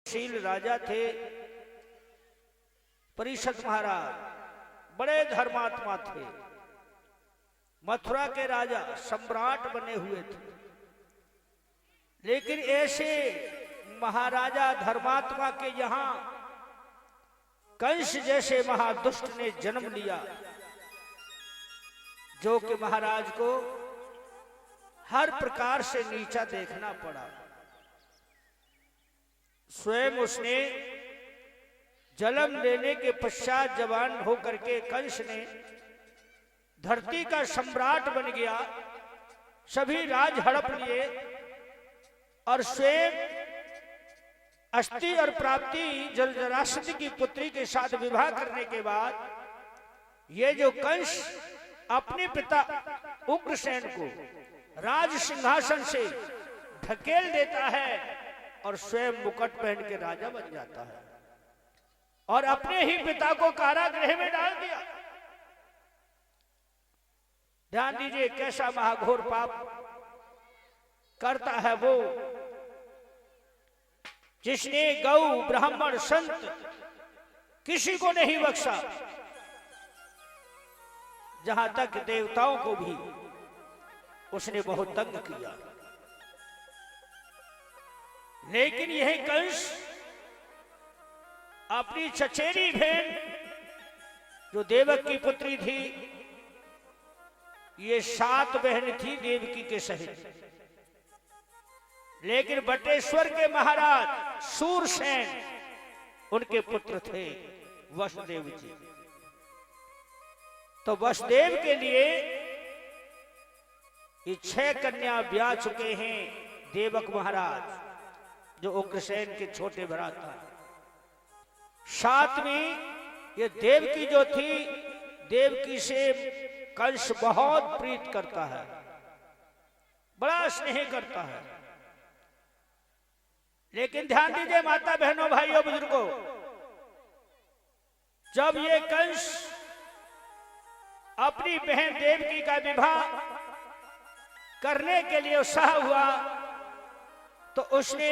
शील राजा थे परीक्षित महाराज, बड़े धर्मात्मा थे, मथुरा के राजा सम्राट बने हुए थे। लेकिन ऐसे महाराजा धर्मात्मा के यहां कंस जैसे महादुष्ट ने जन्म लिया, जो कि महाराज को हर प्रकार से नीचा देखना पड़ा। स्वयं उसने जन्म लेने के पश्चात जवान होकर के कंस ने धरती का सम्राट बन गया, सभी राज हड़प लिए और स्वयं अस्थि और प्राप्ति जरासंध की पुत्री के साथ विवाह करने के बाद ये जो कंस अपने पिता उग्रसेन को राज सिंहासन से ढकेल देता है और स्वयं मुकुट पहन के राजा बन जाता है और अपने ही पिता को कारागृह में डाल दिया। ध्यान दीजिए कैसा महाघोर पाप करता है वो, जिसने गौ ब्राह्मण संत किसी को नहीं बख्शा, जहां तक देवताओं को भी उसने बहुत तंग किया। लेकिन यह कंस अपनी चचेरी बहन जो देवक की पुत्री थी, ये 7 बहन थी देवकी के सहित, लेकिन बटेश्वर के महाराज सूरसेन उनके पुत्र थे वसुदेव जी। तो वसुदेव के लिए ये 6 कन्या ब्याह चुके हैं देवक महाराज, जो उग्रसेन के छोटे भ्राता। 7वीं ये देवकी जो थी, देवकी से कंस बहुत प्रीत करता है, बड़ा स्नेह करता है। लेकिन ध्यान दीजिए माता बहनों भाइयों बुजुर्गों, जब ये कंस अपनी बहन देवकी का विवाह करने के लिए उत्साह हुआ, तो उसने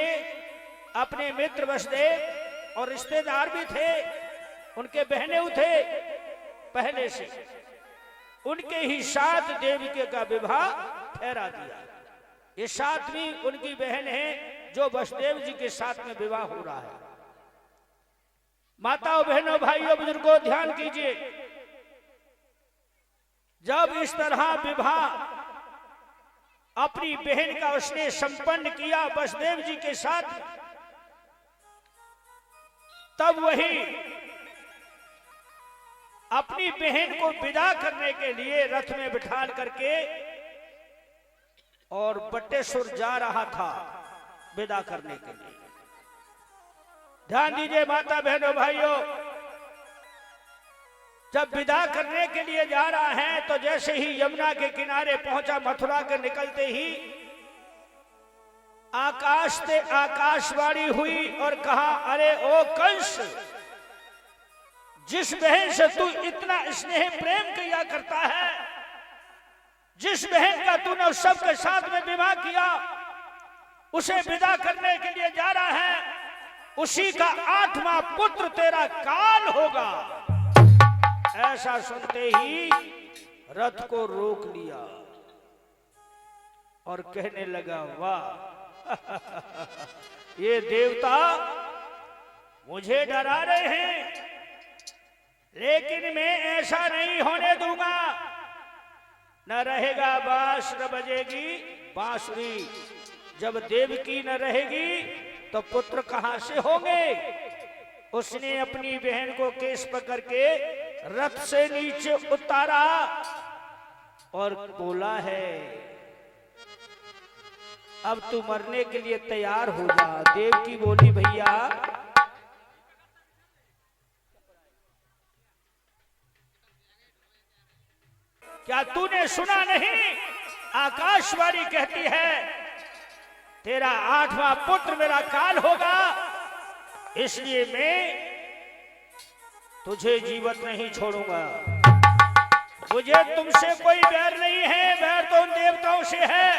अपने मित्र वसुदेव और रिश्तेदार भी थे, उनके बहने थे पहले से, उनके ही 7 देवकी का विवाह ठहरा दिया। ये 7वीं उनकी बहन है जो वसुदेव जी के साथ में विवाह हो रहा है। माताओं बहनों भाइयों बुजुर्गों ध्यान कीजिए, जब इस तरह विवाह अपनी बहन का उसने संपन्न किया वसुदेव जी के साथ, तब वही अपनी बहन को विदा करने के लिए रथ में बिठा करके और बटेश्वर जा रहा था विदा करने के लिए। ध्यान दीजिए माता बहनों भाइयों, जब विदा करने के लिए जा रहा है तो जैसे ही यमुना के किनारे पहुंचा, मथुरा के निकलते ही आकाश से आकाशवाणी हुई और कहा, अरे ओ कंस, जिस बहन से तू इतना स्नेह प्रेम किया करता है, जिस बहन का तूने उस सब के साथ में विवाह किया, उसे विदा करने के लिए जा रहा है, उसी का 8वां पुत्र तेरा काल होगा। ऐसा सुनते ही रथ को रोक लिया और कहने लगा, वाह ये देवता मुझे डरा रहे हैं, लेकिन मैं ऐसा नहीं होने दूंगा। न रहेगा बांस न बजेगी बांसुरी, जब देवकी न रहेगी तो पुत्र कहां से होंगे। उसने अपनी बहन को केस पकड़ के रथ से नीचे उतारा और बोला है, अब तू मरने के लिए तैयार हो जा। देवकी बोली, भैया क्या तूने सुना नहीं, आकाशवाणी कहती है तेरा 8वां पुत्र मेरा काल होगा, इसलिए मैं तुझे जीवित नहीं छोड़ूंगा। मुझे तुमसे कोई बैर नहीं है, बैर तो उन देवताओं से है।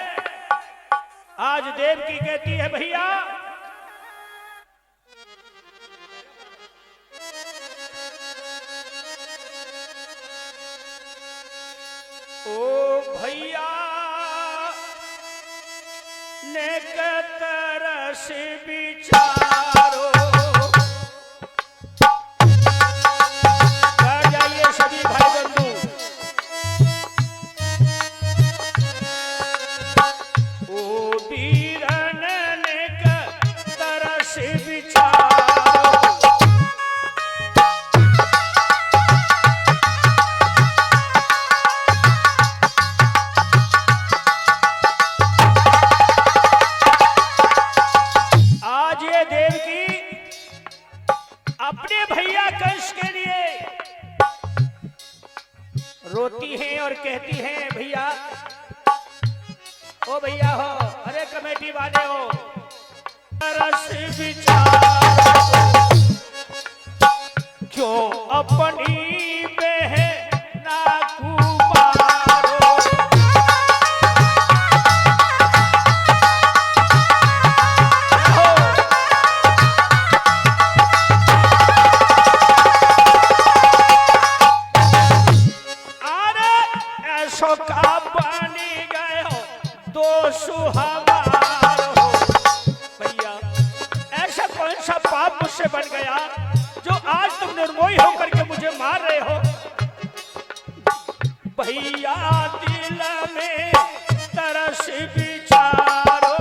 आज देवकी कहती है, भैया देवकी अपने भैया कंस के लिए रोती हैं और कहती हैं, भैया ओ भैया हो, अरे कमेटी वाले हो, रस विचार क्यों अपनी बहना को मारो। अरे ऐसो का बनी गए हो दो सुहावार हो। भैया ऐसा कौन सा पाप मुझसे बन गया जो आज तुम निर्मोही होकर के मुझे मार रहे हो। भैया दिल में तरस विचारो।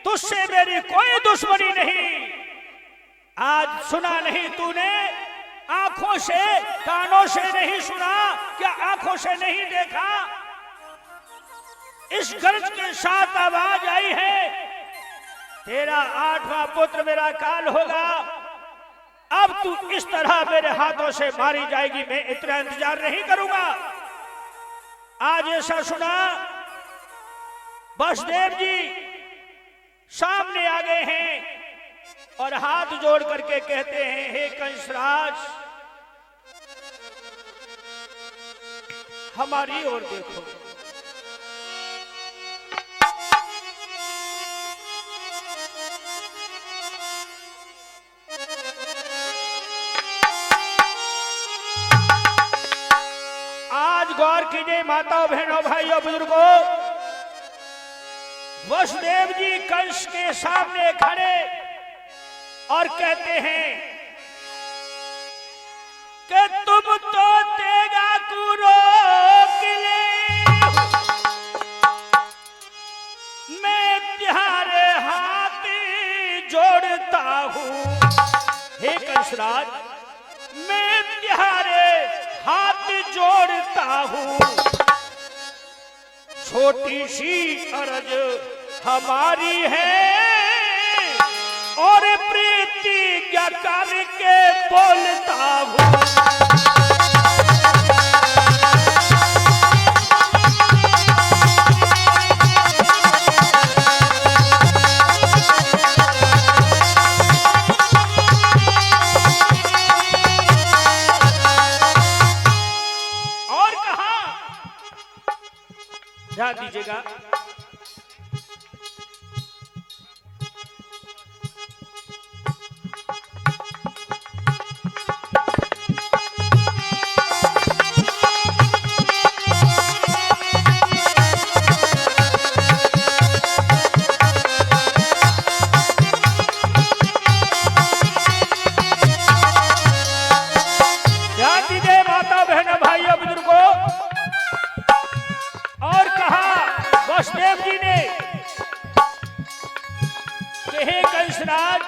तुझसे मेरी कोई दुश्मनी नहीं। आज सुना नहीं तूने, आंखों से कानों से नहीं सुना, क्या आंखों से नहीं देखा। इस गर्ज के साथ आवाज आई है, तेरा 8वां पुत्र मेरा काल होगा। अब तू इस तरह मेरे हाथों से मारी जाएगी, मैं इतना इंतजार नहीं करूंगा। आज ऐसा सुना, वसुदेव जी सामने आ गए हैं और हाथ जोड़ करके कहते हैं, हे कंसराज हमारी ओर देखो। आज गौर कीजिए माताओं, बहनों, भाइयों, बुजुर्गों, वसुदेव जी कंस के सामने खड़े और कहते हैं कि तुम तो तेगा को रोक ले, मैं तुम्हारे हाथ जोड़ता हूं। हे कंसराज, मैं तुम्हारे हाथ जोड़ता हूं। छोटी सी अर्ज हमारी है और प्रतिज्ञा करके बोलता हूं। और कहा, ध्यान दीजिएगा, वसुदेव जी ने कहे, कंसराज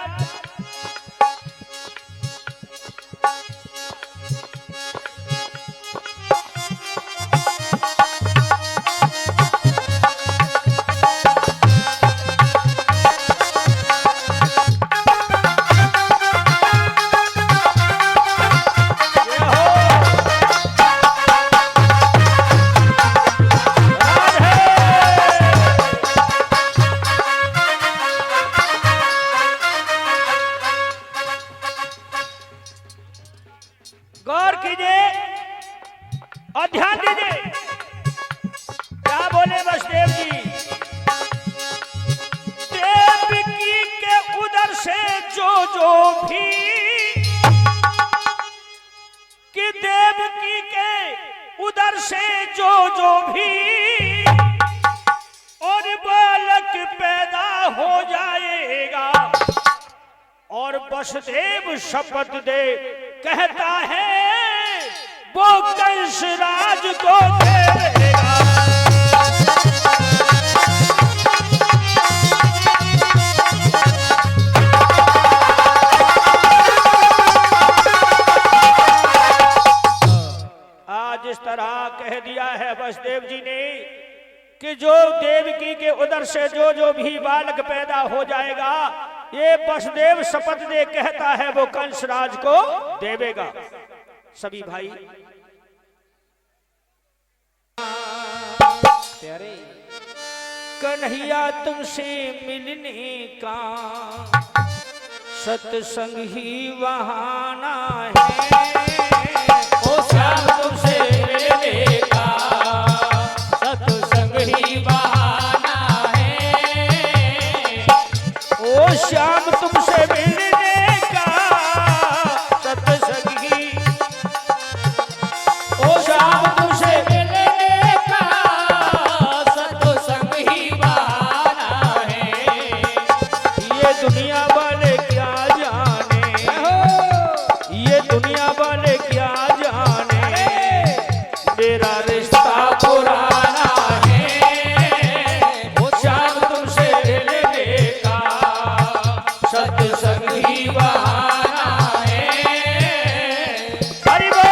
गौर कीजिए और ध्यान दीजिए, क्या बोले वसुदेव जी। देवकी के उदर से जो भी, कि देवकी के उदर से जो भी और बालक पैदा हो जाएगा। और वसुदेव शपथ दे कहता है, वो कंसराज को घेरेगा। कह दिया है वसुदेव जी ने कि जो देवकी के उदर से जो भी बालक पैदा हो जाएगा, ये वसुदेव शपथ दे कहता है वो कंसराज को देवेगा। सभी भाई प्यारे कन्हैया तुमसे मिलने का सत्संग ही बहाना है, ओ श्याम तुमसे मिलने का सत्संग ही बहाना है। ओ श्याम तुमसे मिलने का सत्संग ही, ओ श्याम तुमसे मिलने का सत्संग ही बहाना है। ये दुनिया वाले क्या जाने, ये दुनिया वाले क्या जाने, मेरा रिश्ता पुराना है। ओ श्याम तुमसे मिलने का सत्संग ही बहाना है। हरि बोल।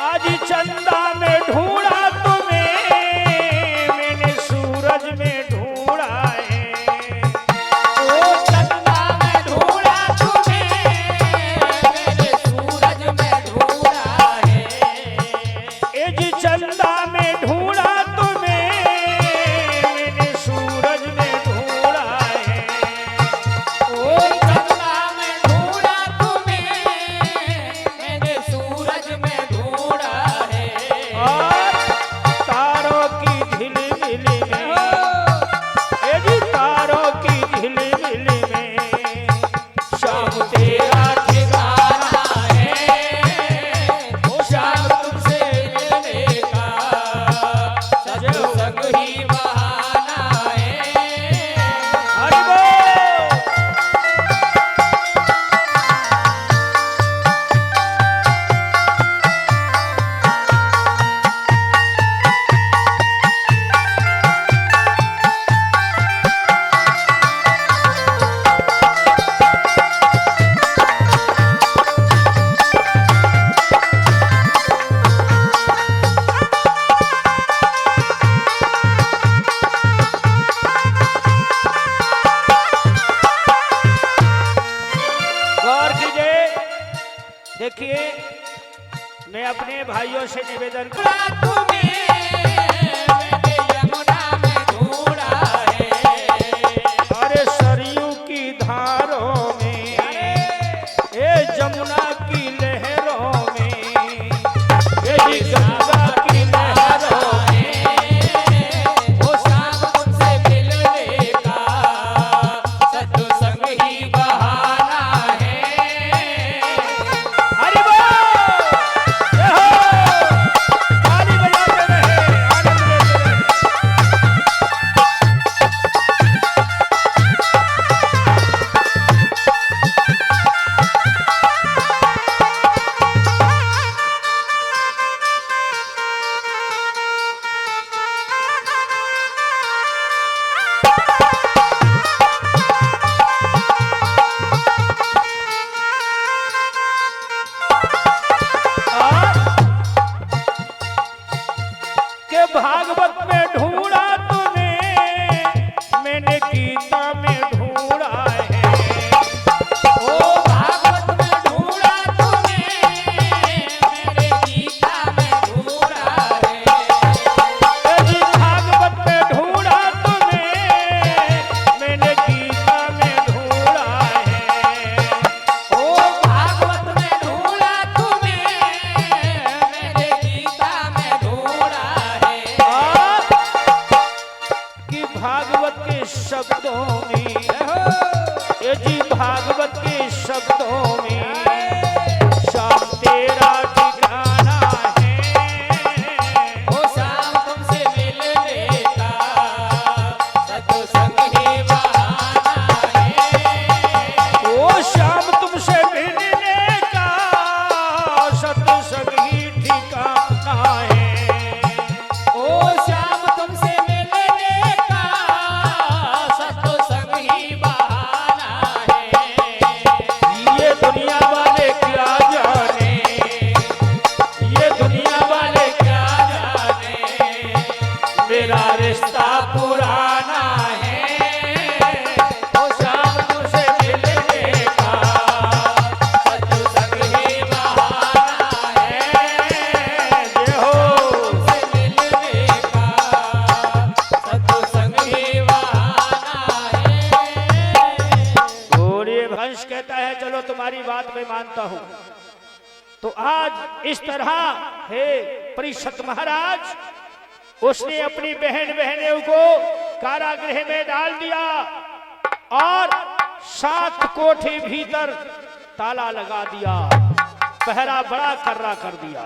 आज चंदा में ढूंढा तुम्हें, मैंने सूरज में ढूंढा है। ओ चंदा में ढूंढा तुम्हें, मैंने सूरज में ढूंढा है। आज चंदा में ढूंढा तुम्हें, मैंने सूरज में ढूंढा है। ओ चंदा में ढूंढा तुम्हें, मैंने सूरज में ढूंढा है। और तारों की झिलमिल में, ये जी तारों की झिलमिल में शाम तेरा ठिकाना है। ओ शाम तुमसे मिलने का सत्संग ही बहाना है। हरि बोल। गौर कीजिए, देखिए मैं अपने भाइयों से निवेदन कर तुम्हें मैंने यमुना में ढूंढा है। अरे सरयू की धारों में, ये जमुना की लहरों में, ये जी गंगा की लहरों में, ओ शाम तुमसे मिलने के भागवत में ढूंढा तूने, मैंने गीता में ढूंढा है। ओ भागवत में ढूंढा तूने, मेरे गीता में ढूंढा है। जी भागवत में ढूंढा तूने, मैंने गीता में ढूंढा है। ओ भागवत में ढूंढा तूने, मेरे गीता में ढूंढा है। कि भागवत के शब्दों में, ये जी भागवत के शब्दों में श्याम तेरा ठिकाना है। ओ शाम तुमसे मिलने का सत्संग ही बहाना है। ओ श्याम तुमसे मिलने का सत्संग ही ठिकाना है। ओ शाम तुमसे मिलने का सत्संग ही बहाना है। ये दुनिया वाले क्या जाने, ये दुनिया वाले क्या जाने, मेरा रिश्ता पुराना है। ओ शाम तुझसे मिलने का सत्संग ही बहाना है। जय हो। तुमसे मिलने का सत्संग ही बहाना है। और ये हंस कहता है चलो तुम्हारी बात मैं मानता हूं। तो आज इस तरह हे परिषद महाराज, उसने अपनी बहनों को कारागृह में डाल दिया और 7 कोठे भीतर ताला लगा दिया, पहरा बड़ा कर्रा कर दिया।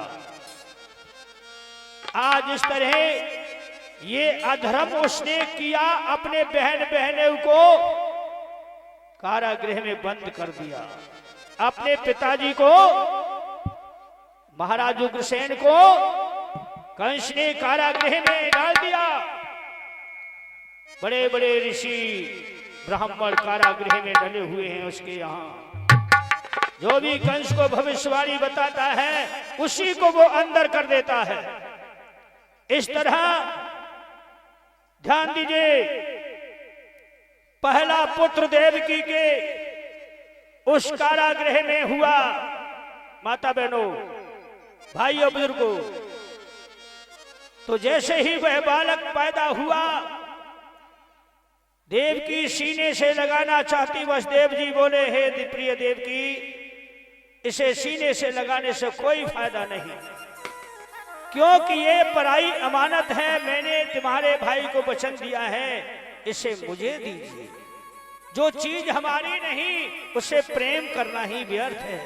आज इस तरह ये अधर्म उसने किया, अपने बहनों को कारागृह में बंद कर दिया। अपने पिताजी को, महाराज उग्रसेन को कंस ने कारागृह में डाल दिया। बड़े बड़े ऋषि ब्राह्मण कारागृह में डले हुए हैं उसके यहाँ। जो भी कंस को भविष्यवाणी बताता है उसी को वो अंदर कर देता है। इस तरह ध्यान दीजिए, पहला पुत्र देवकी के उस कारागृह में हुआ। माता बहनों, भाइयों, बुजुर्गों, तो जैसे ही वह बालक पैदा हुआ, देवकी सीने से लगाना चाहती। वसुदेव जी बोले, हे प्रिय देवकी, इसे सीने से लगाने से कोई फायदा नहीं, क्योंकि ये पराई अमानत है। मैंने तुम्हारे भाई को वचन दिया है, इसे मुझे दीजिए। जो चीज हमारी नहीं उसे प्रेम करना ही व्यर्थ है।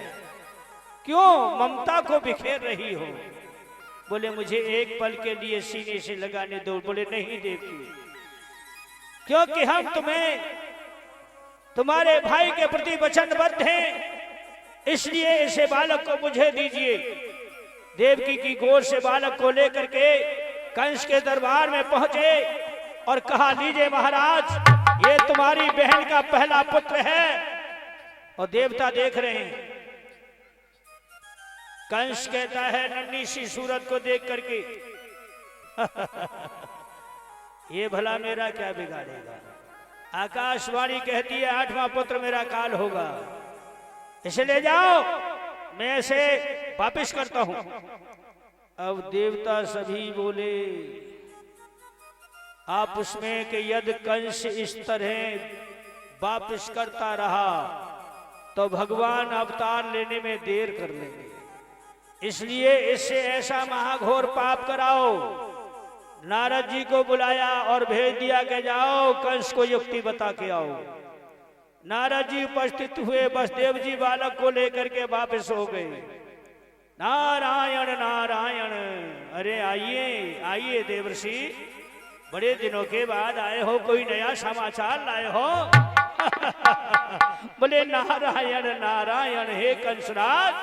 क्यों ममता को बिखेर रही हो? बोले मुझे एक पल के लिए सीने से लगाने दो। बोले नहीं देवकी, क्योंकि हम तुम्हें, तुम्हारे भाई के प्रति वचनबद्ध हैं, इसलिए इसे बालक को मुझे दीजिए। देवकी की गोद से बालक को लेकर के कंस के दरबार में पहुंचे और कहा, लीजिए महाराज, ये तुम्हारी बहन का पहला पुत्र है। और देवता देख रहे हैं। कंस कहता है नन्ही सी सूरत को देख करके, ये भला मेरा क्या बिगाड़ेगा? आकाशवाणी कहती है 8वां पुत्र मेरा काल होगा, इसे ले जाओ, मैं इसे वापिस करता हूं। अब देवता सभी बोले आप उसमें कि यदि कंस इस तरह वापिस करता रहा तो भगवान अवतार लेने में देर कर लेंगे, इसलिए इससे ऐसा महाघोर पाप कराओ। नारद जी को बुलाया और भेज दिया कि जाओ कंस को युक्ति बता के आओ। नारद जी उपस्थित हुए, वसुदेव जी बालक को लेकर के वापस हो गए। नारायण नारायण, अरे आइए आइए देवर्षि, बड़े दिनों के बाद आए हो, कोई नया समाचार लाए हो? बोले नारायण नारायण, हे कंसराज,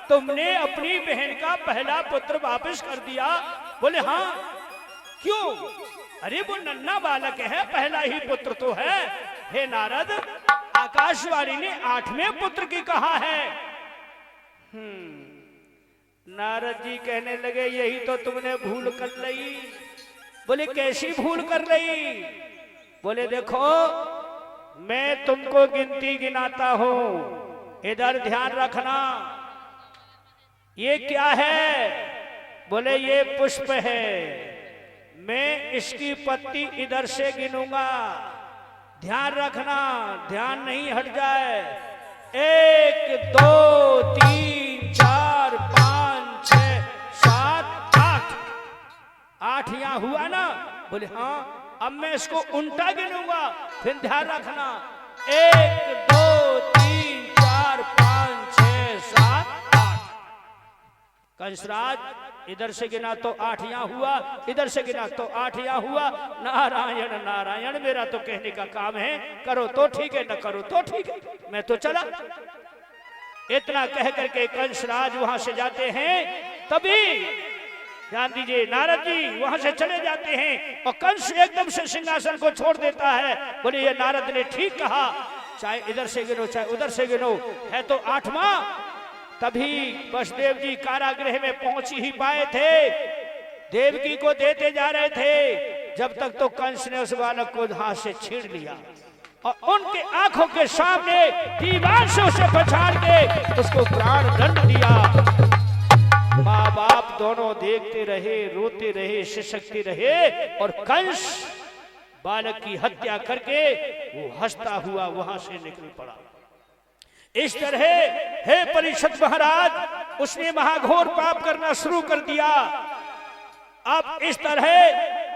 तुमने अपनी बहन का पहला पुत्र वापस कर दिया। बोले हाँ, क्यों? अरे वो नन्हा बालक है, पहला ही पुत्र तो है। हे नारद, आकाशवाणी ने 8वें पुत्र की कहा है। नारद जी कहने लगे यही तो तुमने भूल कर ली। बोले कैसी भूल कर रही? बोले देखो मैं तुमको गिनती गिनाता हूं, इधर ध्यान रखना। ये क्या है? बोले ये पुष्प है, मैं इसकी पत्ती इधर से गिनूंगा, ध्यान रखना, ध्यान नहीं हट जाए। 1 2 3 4 5 6 7 8 8 यहां हुआ ना? बोले हाँ, अब मैं इसको उल्टा गिनूंगा, फिर ध्यान रखना। 1 2 3 4 5 6 7 8। कंसराज इधर से गिना तो 8 यहां हुआ, इधर से गिना तो 8 यहां हुआ। नारायण नारायण, मेरा तो कहने का काम है, करो तो ठीक है, न करो तो ठीक है, मैं तो चला। इतना कह करके कंसराज वहां से जाते हैं। तभी ध्यान दीजिए, नारद जी वहां से चले जाते हैं और कंस एकदम से सिंहासन को छोड़ देता है। बोले ये नारद ने ठीक कहा, चाहे इधर से गिनो चाहे उधर से गिनो, है तो 8वां। तभी वसुदेव जी कारागृह में पहुंच ही पाए थे, देवकी को देते जा रहे थे, जब तक तो कंस ने उस बालक को हाथ से छीन लिया और उनके आंखों के सामने दीवार से उसे पछाड़ के उसको प्राण दंड दिया। माँ बाप दोनों देखते रहे, रोते रहे, सिसकते रहे और कंस बालक की हत्या करके वो हंसता हुआ वहां से निकल पड़ा। इस तरह हे परीक्षित महाराज, उसने महाघोर पाप करना शुरू कर दिया। अब इस तरह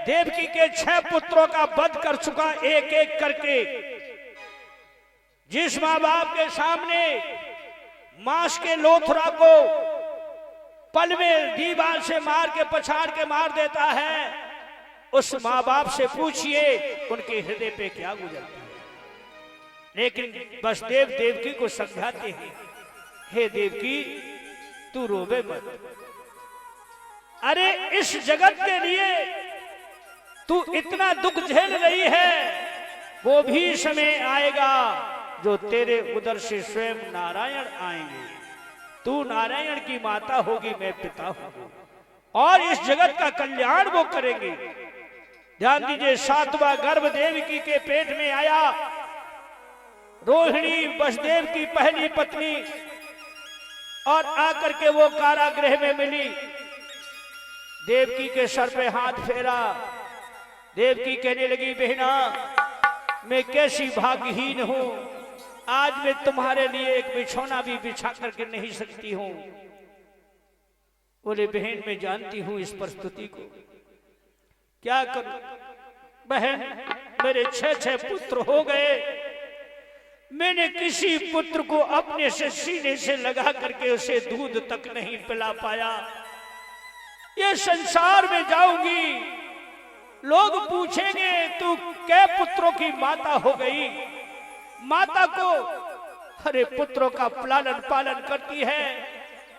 देवकी के 6 पुत्रों का वध कर चुका, एक एक करके। जिस माँ बाप के सामने मांस के लोथरा को पल में दीवार से मार के पछाड़ के मार देता है, उस माँ बाप से पूछिए उनके हृदय पे क्या गुजरता है। लेकिन वसुदेव देवकी को समझाते हैं, हे देवकी तू रोवे मत, अरे इस जगत के लिए तू इतना दुख झेल रही है, वो भी समय आएगा जो तेरे उदर से स्वयं नारायण आएंगे। तू नारायण की माता होगी, मैं पिता हूं, और इस जगत का कल्याण वो करेंगे। ध्यान दीजिए, 7वां गर्भ देवकी के पेट में आया। रोहिणी वसुदेव की पहली पत्नी, और आकर के वो कारागृह में मिली। देवकी के सर पे हाथ फेरा। देवकी कहने लगी, बहना मैं कैसी भाग्यहीन हूं, आज मैं तुम्हारे लिए एक बिछौना भी बिछा करके नहीं सकती हूं। बोले बहन मैं जानती हूं इस परिस्थिति को, क्या करूं बहन, मेरे 6 पुत्र हो गए, मैंने किसी पुत्र को अपने से सीने से लगा करके उसे दूध तक नहीं पिला पाया। ये संसार में जाऊंगी, लोग पूछेंगे तू कै पुत्रों की माता हो गई। माता को अरे पुत्रों का लालन पालन करती है,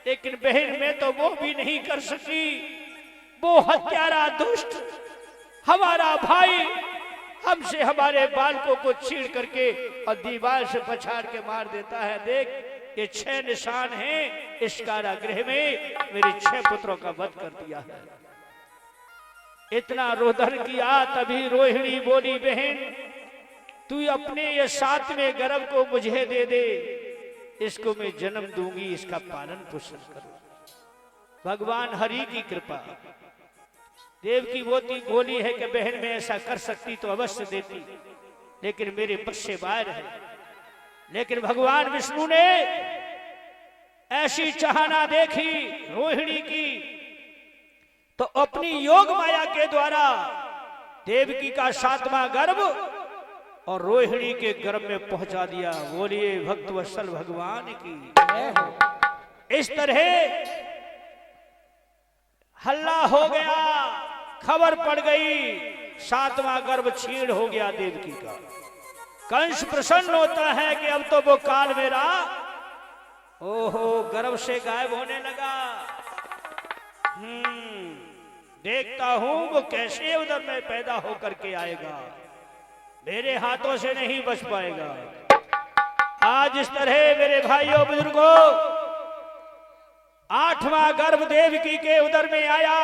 लेकिन बहन में तो वो भी नहीं कर सकी। वो हत्यारा दुष्ट हमारा भाई हमसे हमारे बालकों को छीन करके और दीवार से पछाड़ के मार देता है। देख ये 6 निशान हैं इस कारागृह में, मेरे 6 पुत्रों का वध कर दिया है। इतना रोदन किया, तभी रोहिणी बोली, बहन तू अपने ये 7वें गर्भ को मुझे दे दे, इसको मैं जन्म दूंगी, इसका पालन पोषण करूं। भगवान हरि की कृपा। देवकी बोली है कि बहन मैं ऐसा कर सकती तो अवश्य देती, लेकिन मेरे बस से बाहर है। लेकिन भगवान विष्णु ने ऐसी चाहना देखी रोहिणी की, तो अपनी योग माया के द्वारा देवकी का 7वां गर्भ और रोहिणी के गर्भ में पहुंचा दिया। बोलिए भक्त वत्सल भगवान की। इस तरह हल्ला हो गया, खबर पड़ गई, 7वां गर्भ छीण हो गया देवकी का। कंस प्रसन्न होता है कि अब तो वो काल मेरा ओहो गर्भ से गायब होने लगा। देखता हूं वो कैसे उधर में पैदा होकर के आएगा, मेरे हाथों से नहीं बच पाएगा। आज इस तरह मेरे भाइयों बुजुर्गों 8वां गर्भ देवकी के उदर में आया।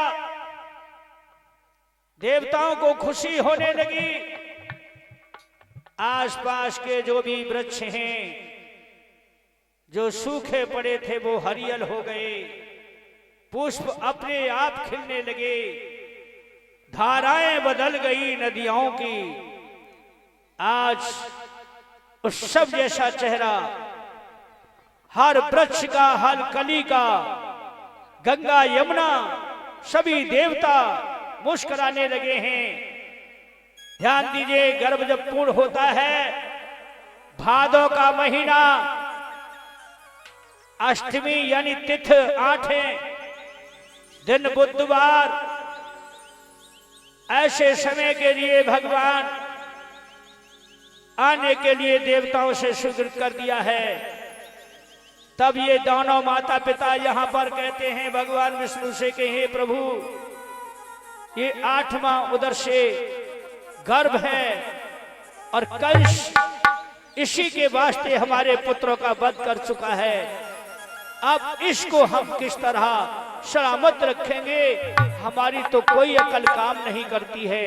देवताओं को खुशी होने लगी। आसपास के जो भी वृक्ष हैं जो सूखे पड़े थे वो हरियल हो गए, पुष्प अपने आप खिलने लगे, धाराएं बदल गई नदियों की। आज उत्सव जैसा चेहरा हर वृक्ष का, हर कली का, गंगा यमुना सभी देवता मुस्कुराने लगे हैं। ध्यान दीजिए, गर्भ जब पूर्ण होता है, भादों का महीना, अष्टमी यानी तिथ 8 दिन बुधवार, ऐसे समय के लिए भगवान आने के लिए देवताओं से स्वीकृत कर दिया है। तब ये दोनों माता पिता यहां पर कहते हैं भगवान विष्णु से कि हे प्रभु, ये 8वां उदर से गर्भ है और कंस इसी के वास्ते हमारे पुत्रों का वध कर चुका है। अब इसको हम किस तरह सलामत रखेंगे, हमारी तो कोई अकल काम नहीं करती है।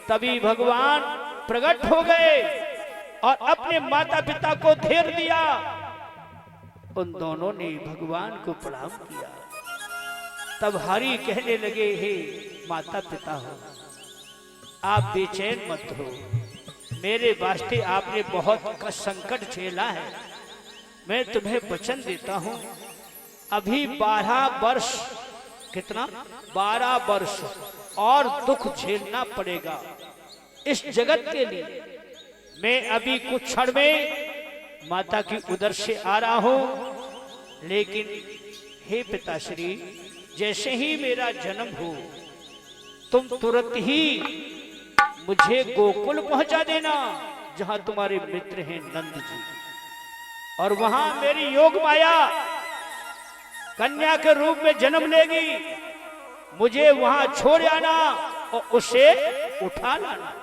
तभी भगवान प्रकट हो गए और अपने माता पिता को धैर्य दिया। उन दोनों ने भगवान को प्रणाम किया। तब हरि कहने लगे, हे माता पिता हो, आप बेचैन मत हो, मेरे वास्ते आपने बहुत संकट झेला है। मैं तुम्हें वचन देता हूं, अभी 12 वर्ष, कितना 12 वर्ष और दुख झेलना पड़ेगा इस जगत के लिए। मैं अभी कुछ क्षण में माता की उदर से आ रहा हूं, लेकिन हे पिताश्री, जैसे ही मेरा जन्म हो तुम तुरंत ही मुझे गोकुल पहुंचा देना, जहां तुम्हारे मित्र हैं नंद जी, और वहां मेरी योग माया कन्या के रूप में जन्म लेगी। मुझे वहां छोड़ आना और उसे उठा लाना,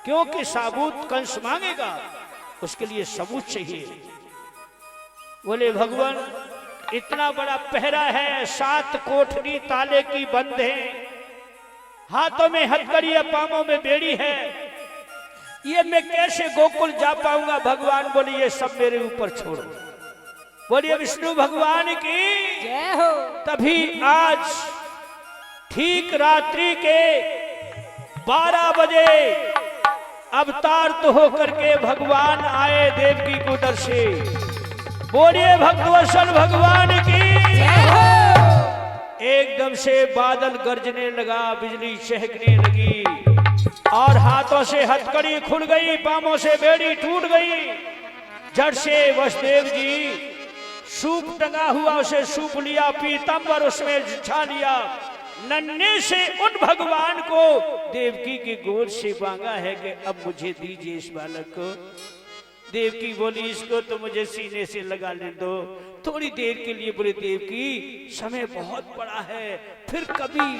क्योंकि साबूत कंस मांगेगा, उसके लिए सबूत चाहिए। बोले भगवान, इतना बड़ा पहरा है, 7 कोठरी ताले की बंद है, हाथों में हथकड़ी, पांवों में बेड़ी है, ये मैं कैसे गोकुल जा पाऊंगा? भगवान बोले ये सब मेरे ऊपर छोड़ो। बोलिए विष्णु भगवान की जय हो। तभी आज ठीक रात्रि के 12 बजे अवतार तो होकर के भगवान आए देवकी को दर से। बोलिए भक्तवत्सल भगवान की जय हो। एकदम से बादल गरजने लगा, बिजली चहकने लगी और हाथों से हथकड़ी खुल गई, पांवों से बेड़ी टूट गई। झट से वसुदेव जी सूप टंगा हुआ उसे सूप लिया, पीतंबर उसमें छा लिया, नन्हे से उन भगवान को देवकी की गोद से मांगा है कि अब मुझे दीजिए इस बालक को। देवकी बोली इसको तो मुझे सीने से लगा ले दो थोड़ी देर के लिए। बोले देवकी समय बहुत बड़ा है, फिर कभी,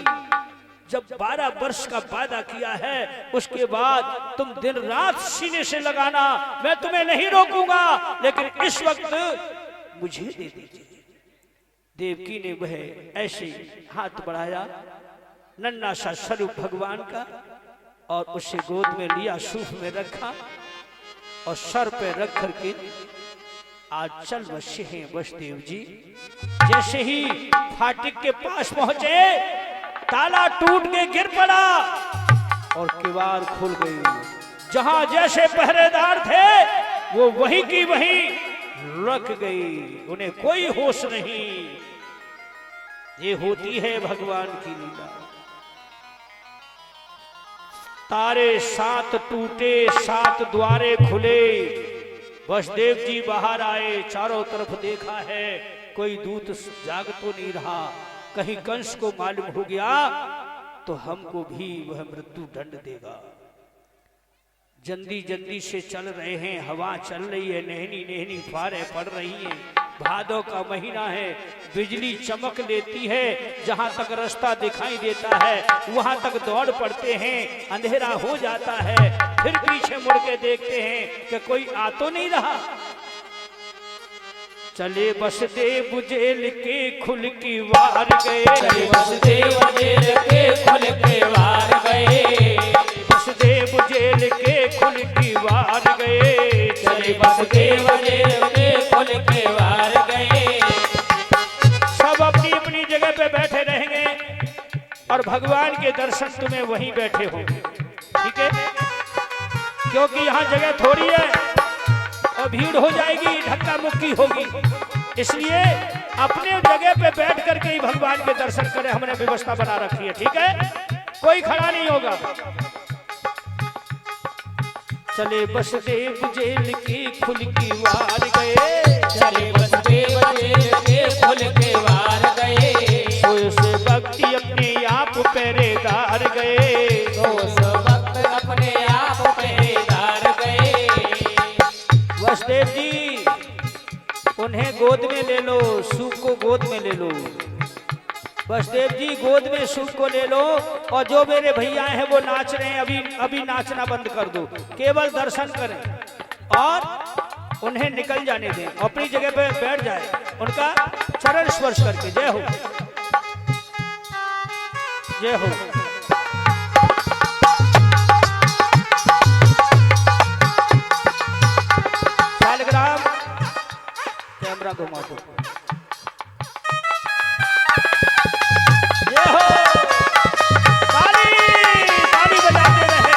जब 12 वर्ष का वादा किया है उसके बाद तुम दिन रात सीने से लगाना, मैं तुम्हें नहीं रोकूंगा, लेकिन इस वक्त मुझे दे दीजिए। देवकी ने वह ऐसे हाथ बढ़ाया, नन्हा सा स्वरूप भगवान का, और उसे गोद में लिया, सूफ में रखा और सर पे रख करके आज चल बसे हैं वसुदेव जी। जैसे ही फाटक के पास पहुंचे, ताला टूट के गिर पड़ा और किवाड़ खुल गई। जहां जैसे पहरेदार थे वो वहीं की वहीं रख गई, उन्हें कोई होश नहीं। ये होती है भगवान की लीला। तारे 7 टूटे, 7 द्वारे खुले, वसुदेव जी बाहर आए, चारों तरफ देखा है, कोई दूत जाग तो नहीं रहा। कहीं कंस को मालूम हो गया तो हमको भी वह मृत्यु दंड देगा। जल्दी जल्दी से चल रहे हैं, हवा चल रही है, नहनी नहनी फुहारें पड़ रही हैं, भादों का महीना है, बिजली चमक लेती है, जहां तक रास्ता दिखाई देता है वहां तक दौड़ पड़ते हैं, अंधेरा हो जाता है, फिर पीछे मुड़ के देखते हैं कि कोई आ तो नहीं रहा। चले वसुदेव जेल के खुल की वार गए, चले वसुदेव जेल के खुल के वार गए, भगवान के दर्शन तुम्हें वहीं बैठे हो, ठीक है? क्योंकि यहाँ जगह थोड़ी है और भीड़ हो जाएगी, धक्का मुक्की होगी, इसलिए अपने जगह पे बैठ करके ही भगवान के दर्शन करें। हमने व्यवस्था बना रखी है, ठीक है? कोई खड़ा नहीं होगा। चले बसदेव जेल की खुल की वार गए, चले बसदेव जेल के खुल के वार गए, सोए से भक्ति अपने आप पहरेदार गए, तो उस वक्त अपने आप पहरेदार गए। बसदेव जी उन्हें गोद में ले लो, सूप को गोद में ले लो। बसदेव जी गोद में सूप को ले लो, और जो मेरे भैया हैं वो नाच रहे हैं, अभी नाचना बंद कर दो, केवल दर्शन करें और उन्हें निकल जाने दें, अपनी जगह पे बैठ जाए, उनका चरण स्पर्श करके। जय हो, जय हो। शालिग्राम कैमरा घुमा दो। जय हो, ताली ताली बजाते रहे।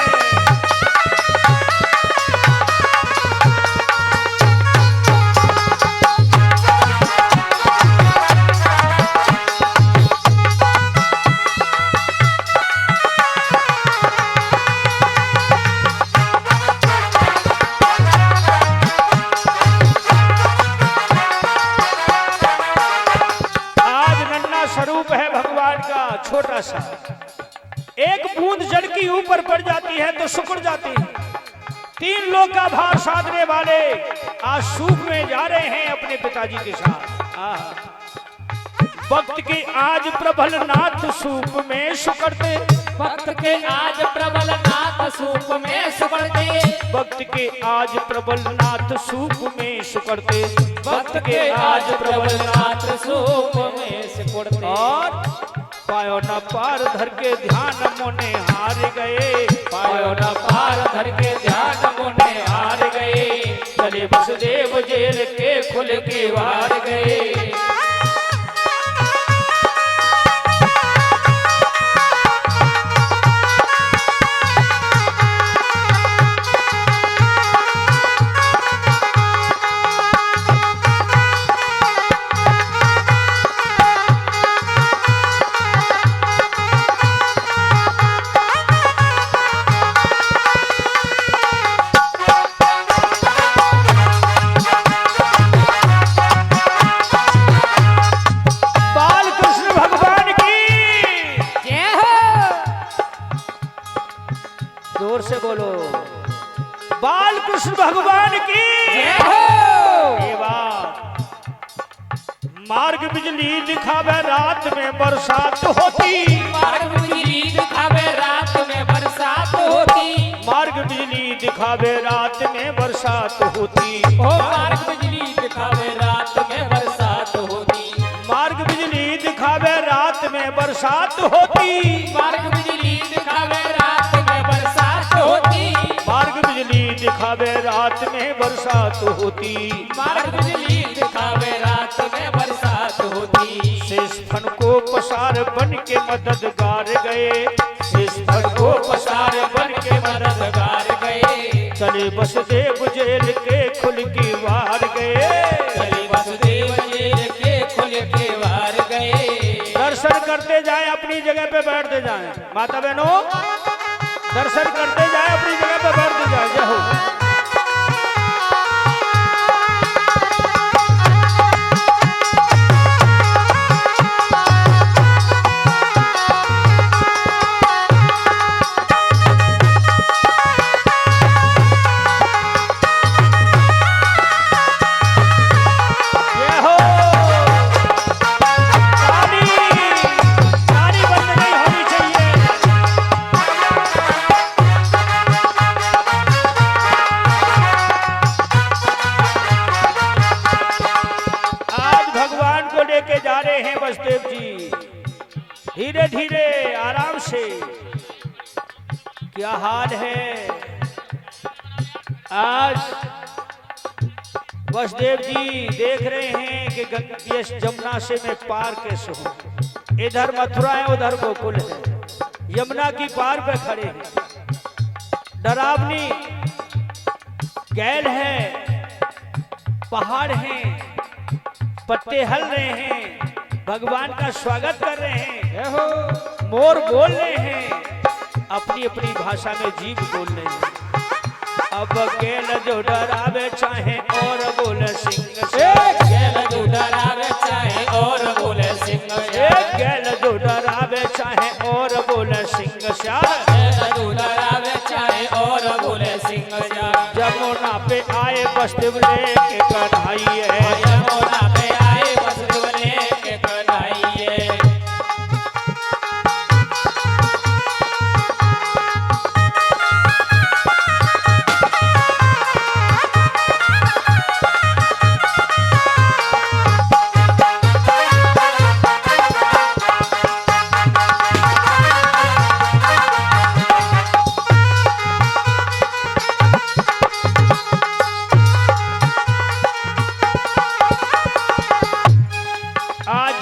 स्वरूप है भगवान का छोटा सा, एक बूंद जल की ऊपर पड़ जाती है तो सिकुड़ जाती है। 3 लोग का भार साधने वाले आज सूप में जा रहे हैं अपने पिताजी के साथ। भक्त के आज प्रबल नाथ सूप में सुकड़ते, भक्त के आज प्रबल नाथ सूप में सुकड़ते, भक्त के आज प्रबल नाथ सूप में सुकड़ते, भक्त के आज प्रबल नाथ सूप में सिकुड़ते। और पायो न पार धर के ध्यान मोने हार गए, पायो न पार धर के ध्यान मोने हार गए, चले बसदेव जेल के खुल के वार गए। जोर से बोलो, बाल कृष्ण भगवान की जय हो। ये बात, मार्ग बिजली दिखावे रात में बरसात होती, मार्ग बिजली दिखावे रात में बरसात होती, मार्ग बिजली दिखावे रात में बरसात होती, ओ मार्ग बिजली दिखावे रात में बरसात होती, मार्ग बिजली दिखावे रात में बरसात होती, मार्ग बिजली दिखावे रात में बरसात होती, मार्ग बिजली दिखावे रात में बरसात होती, मार्ग बिजली दिखावे रात में बरसात होती। शेष फन को पसार बन के मददगार गए, शेष फन को पसार बन के मददगार गए, चले बसदेव जेल के खुल की वार गए, चले बसदेव जेल के खुल के वार गए। दर्शन करते जाए, अपनी जगह पे बैठते जाए। माता बहनों दर्शन करते जाए, अपनी जगह पे बैठते जाए। जय हो। बसदेव जी धीरे धीरे आराम से। क्या हाल है आज? बसदेव जी देख रहे हैं कि यश जमुना से मैं पार कैसे हूं। इधर मथुरा है, उधर गोकुल है। यमुना की पार पे खड़े हैं। डरावनी गैल है, पहाड़ हैं, पत्ते हल रहे हैं, भगवान का स्वागत कर रहे हैं, मोर बोल रहे हैं, अपनी अपनी भाषा में जीव बोल रहे हैं। अब गेल जो डरावे चाहे और बोले सिंह से, गेल जो डरावे चाहे और बोले सिंह गेल जो डरावे चाहे और बोले सिंह श्याम, गेल जो डरावे चाहे और बोले सिंह जमुना पे आए वसुदेव लेके कन्हैया, यमुना पे आए वसुदेव लेके कन्हैया।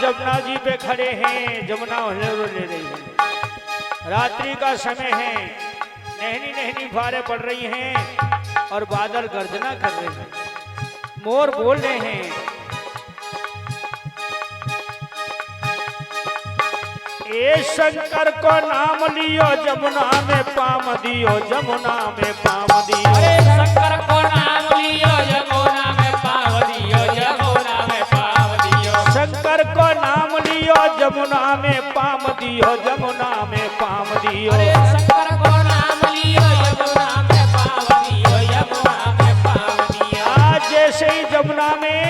जमुना जी पे खड़े हैं, जमुना हिलोरो ले रही है। रात्रि का समय है, नहनी नहनी फुहारें पड़ रही हैं और बादल गर्जना कर रहे हैं, मोर बोल रहे हैं। ए शंकर को नाम लियो, जमुना में पाम दियो, जमुना में पाम दियो। अरे शंकर को नाम लियो, यमुना में पाव दियो, यमुना में पाव दियो। शंकर को नाम लियो, जमुना में पाम दियो, जमुना में पाम दियो। अरे शंकर को नाम लियो, यमुना में पाव दियो, यमुना में पाव दियो। आज जैसे ही जमुना में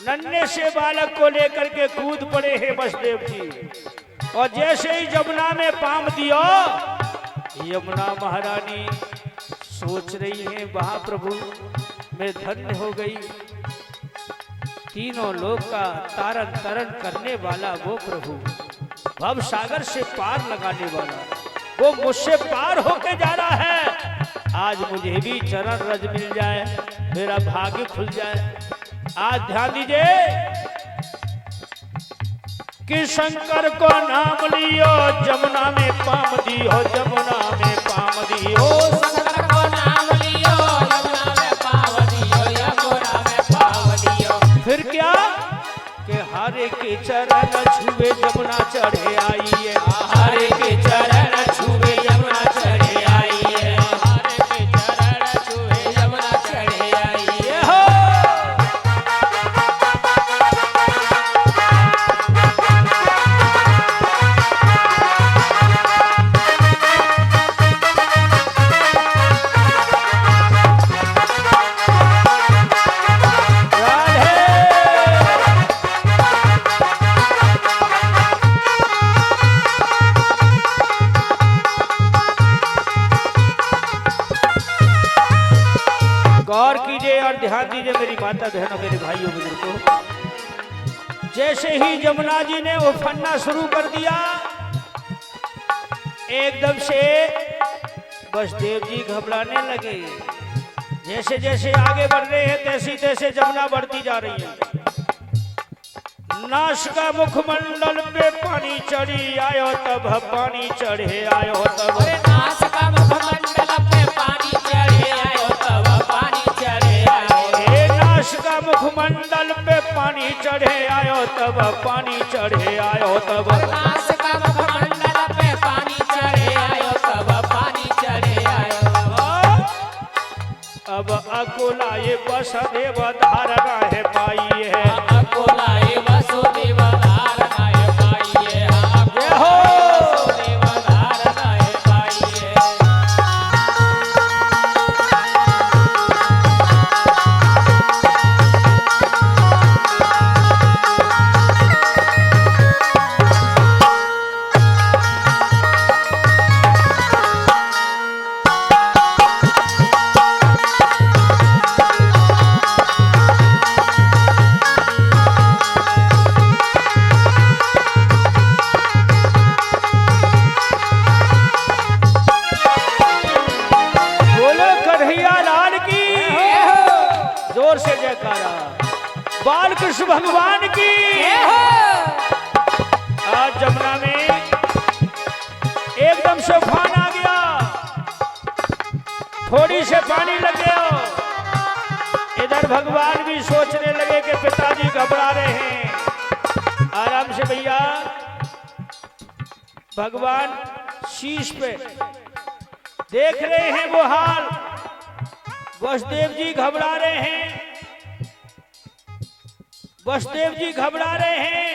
नन्हे से बालक को लेकर के कूद पड़े हैं वसुदेव जी, और जैसे ही जमुना में पाम दियो, यमुना महारानी सोच रही है, महाप्रभु मैं धन्य हो गई। तीनों लोक का तारण तरण करने वाला वो प्रभु, भव सागर से पार लगाने वाला, वो मुझसे पार होके जा रहा है। आज मुझे भी चरण रज मिल जाए, मेरा भाग्य खुल जाए। आज ध्यान दीजिए कि शंकर को नाम लियो, जमुना में पाम दियो, जमुना में पाम दियो। शंकर को नाम लियो, यमुना में पाव दियो, यमुना में पाव दियो। फिर क्या कि हरे के चरण छुए जमुना चढ़े आई है, हरे के चरण छुए यमुना चढ़े आई है, हरे के चरण छुए यमुना चढ़े आई है। ये हो गौर कीजिए और ध्यान दीजिए मेरी माता बहनों, मेरे भाइयों बुजुर्गों। जैसे ही जमुना जी ने उफनना शुरू कर दिया, एकदम से वसुदेव जी घबराने लगे। जैसे जैसे आगे बढ़ रहे हैं, तैसे तैसे जमुना बढ़ती जा रही है। नाश का मुखमंडल पे पानी चढ़ी आयो, तब पानी चढ़े आयो तब। अरे नाश का मुखमंडल पे पानी चढ़े आयो, तब पानी चढ़े आयो। हे नाश का मुखमंडल पे पानी चढ़े आयो, तब पानी चढ़े आयो तब। नाश का मुखमंडल पे पानी चढ़े आयो, तब पानी चढ़े आयो। अब अकुला ये वसुदेव धारणा है पाई है, अकुला ये वसुदेव धारणा है पाई है, ये हो वसुदेव धारणा है पाई है। बोलो कन्हैया लाल की, जोर से जयकारा। बाल कृष्ण भगवान की। आज जमुना में एकदम से उफान आ गया, थोड़ी से पानी लग गया। इधर भगवान भी सोचने लगे कि पिताजी घबरा रहे हैं। आराम से भैया, भगवान शीश पे देख रहे हैं वो हाल। वसुदेव जी घबरा रहे हैं, वसुदेव जी घबरा रहे हैं।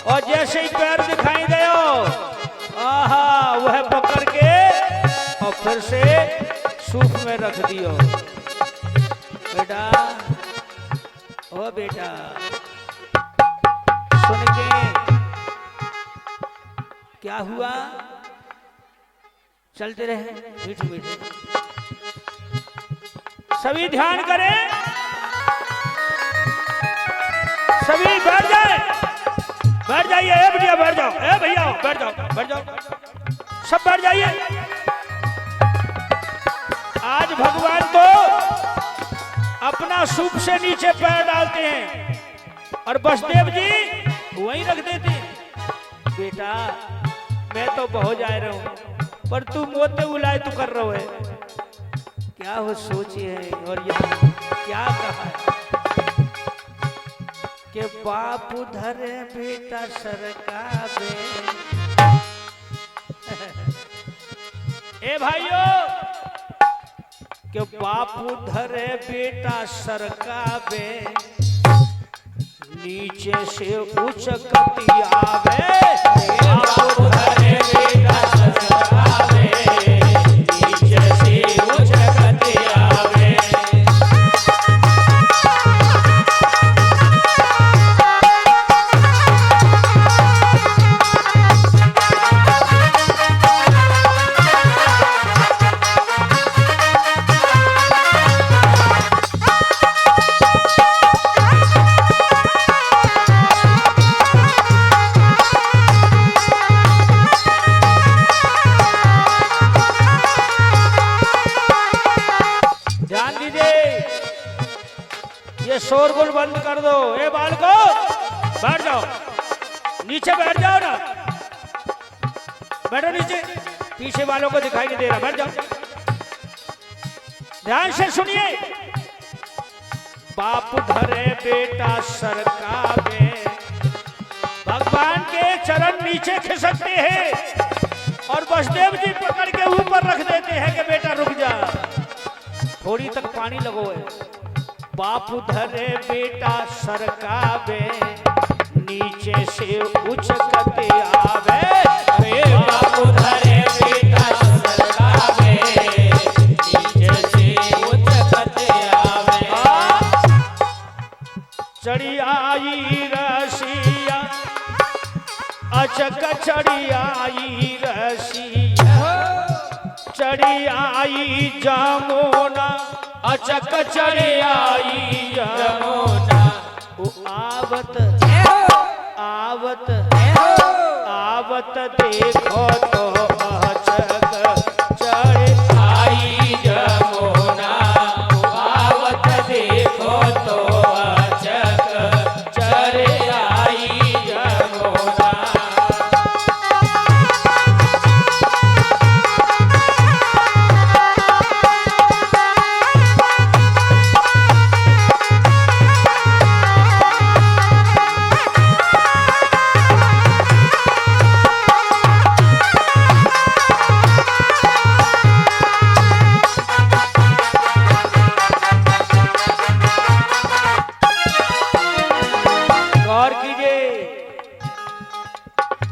और जैसे ही पैर दिखाई गयो, आहा, वह पकड़ के और फिर से सूप में रख दियो। बेटा, ओ बेटा, सुन के क्या हुआ? चलते रहे मीठे मीठे। सभी ध्यान करें, सभी बैठ जाए, बैठ जाइए। ए भैया बैठ जाओ, ए भैया बैठ जाओ, बैठ जाओ, सब बैठ जाइए। आज भगवान तो अपना सूप से नीचे पैर डालते हैं और वसुदेव जी वहीं रख देते हैं। बेटा, मैं तो बहुत जा रहा हूं, पर तू मोते उलाए तू कर रहा है। क्या हो सोची है और यहाँ क्या कहा है कि बाप धरे बेटा सरकावे। ए भाइयों, कि बाप धरे बेटा सरकावे, नीचे से उच्च गति आवे। बाप धरे बेटा सरकावे, नीचे से उच्च गति आवे। शोरगुल बंद कर दो। ए बालको, बैठ जाओ, नीचे बैठ जाओ ना, बैठो नीचे। पीछे वालों को दिखाई नहीं दे रहा, बैठ जाओ। ध्यान से सुनिए। बाप धरे बेटा सरकावे, भगवान के चरण नीचे खिसकते हैं और वसुदेव जी पकड़ के ऊपर रख देते हैं कि बेटा रुक जा, थोड़ी तक पानी लगो है। बाप धरे बेटा सरकावे, नीचे से उच्च गति आवे। अरे बाप धरे बेटा सरकावे, नीचे से उच्च गति आवे। चढ़ी आई रसिया, अचक चढ़ी आई रसिया, चढ़ी आई जमुना, अचक चढ़ी आई जमुना। आवत आवत आवत देखो तो अचक चढ़ी आई जमुना। आवत देखो तो अचक चढ़ी आई जमुना।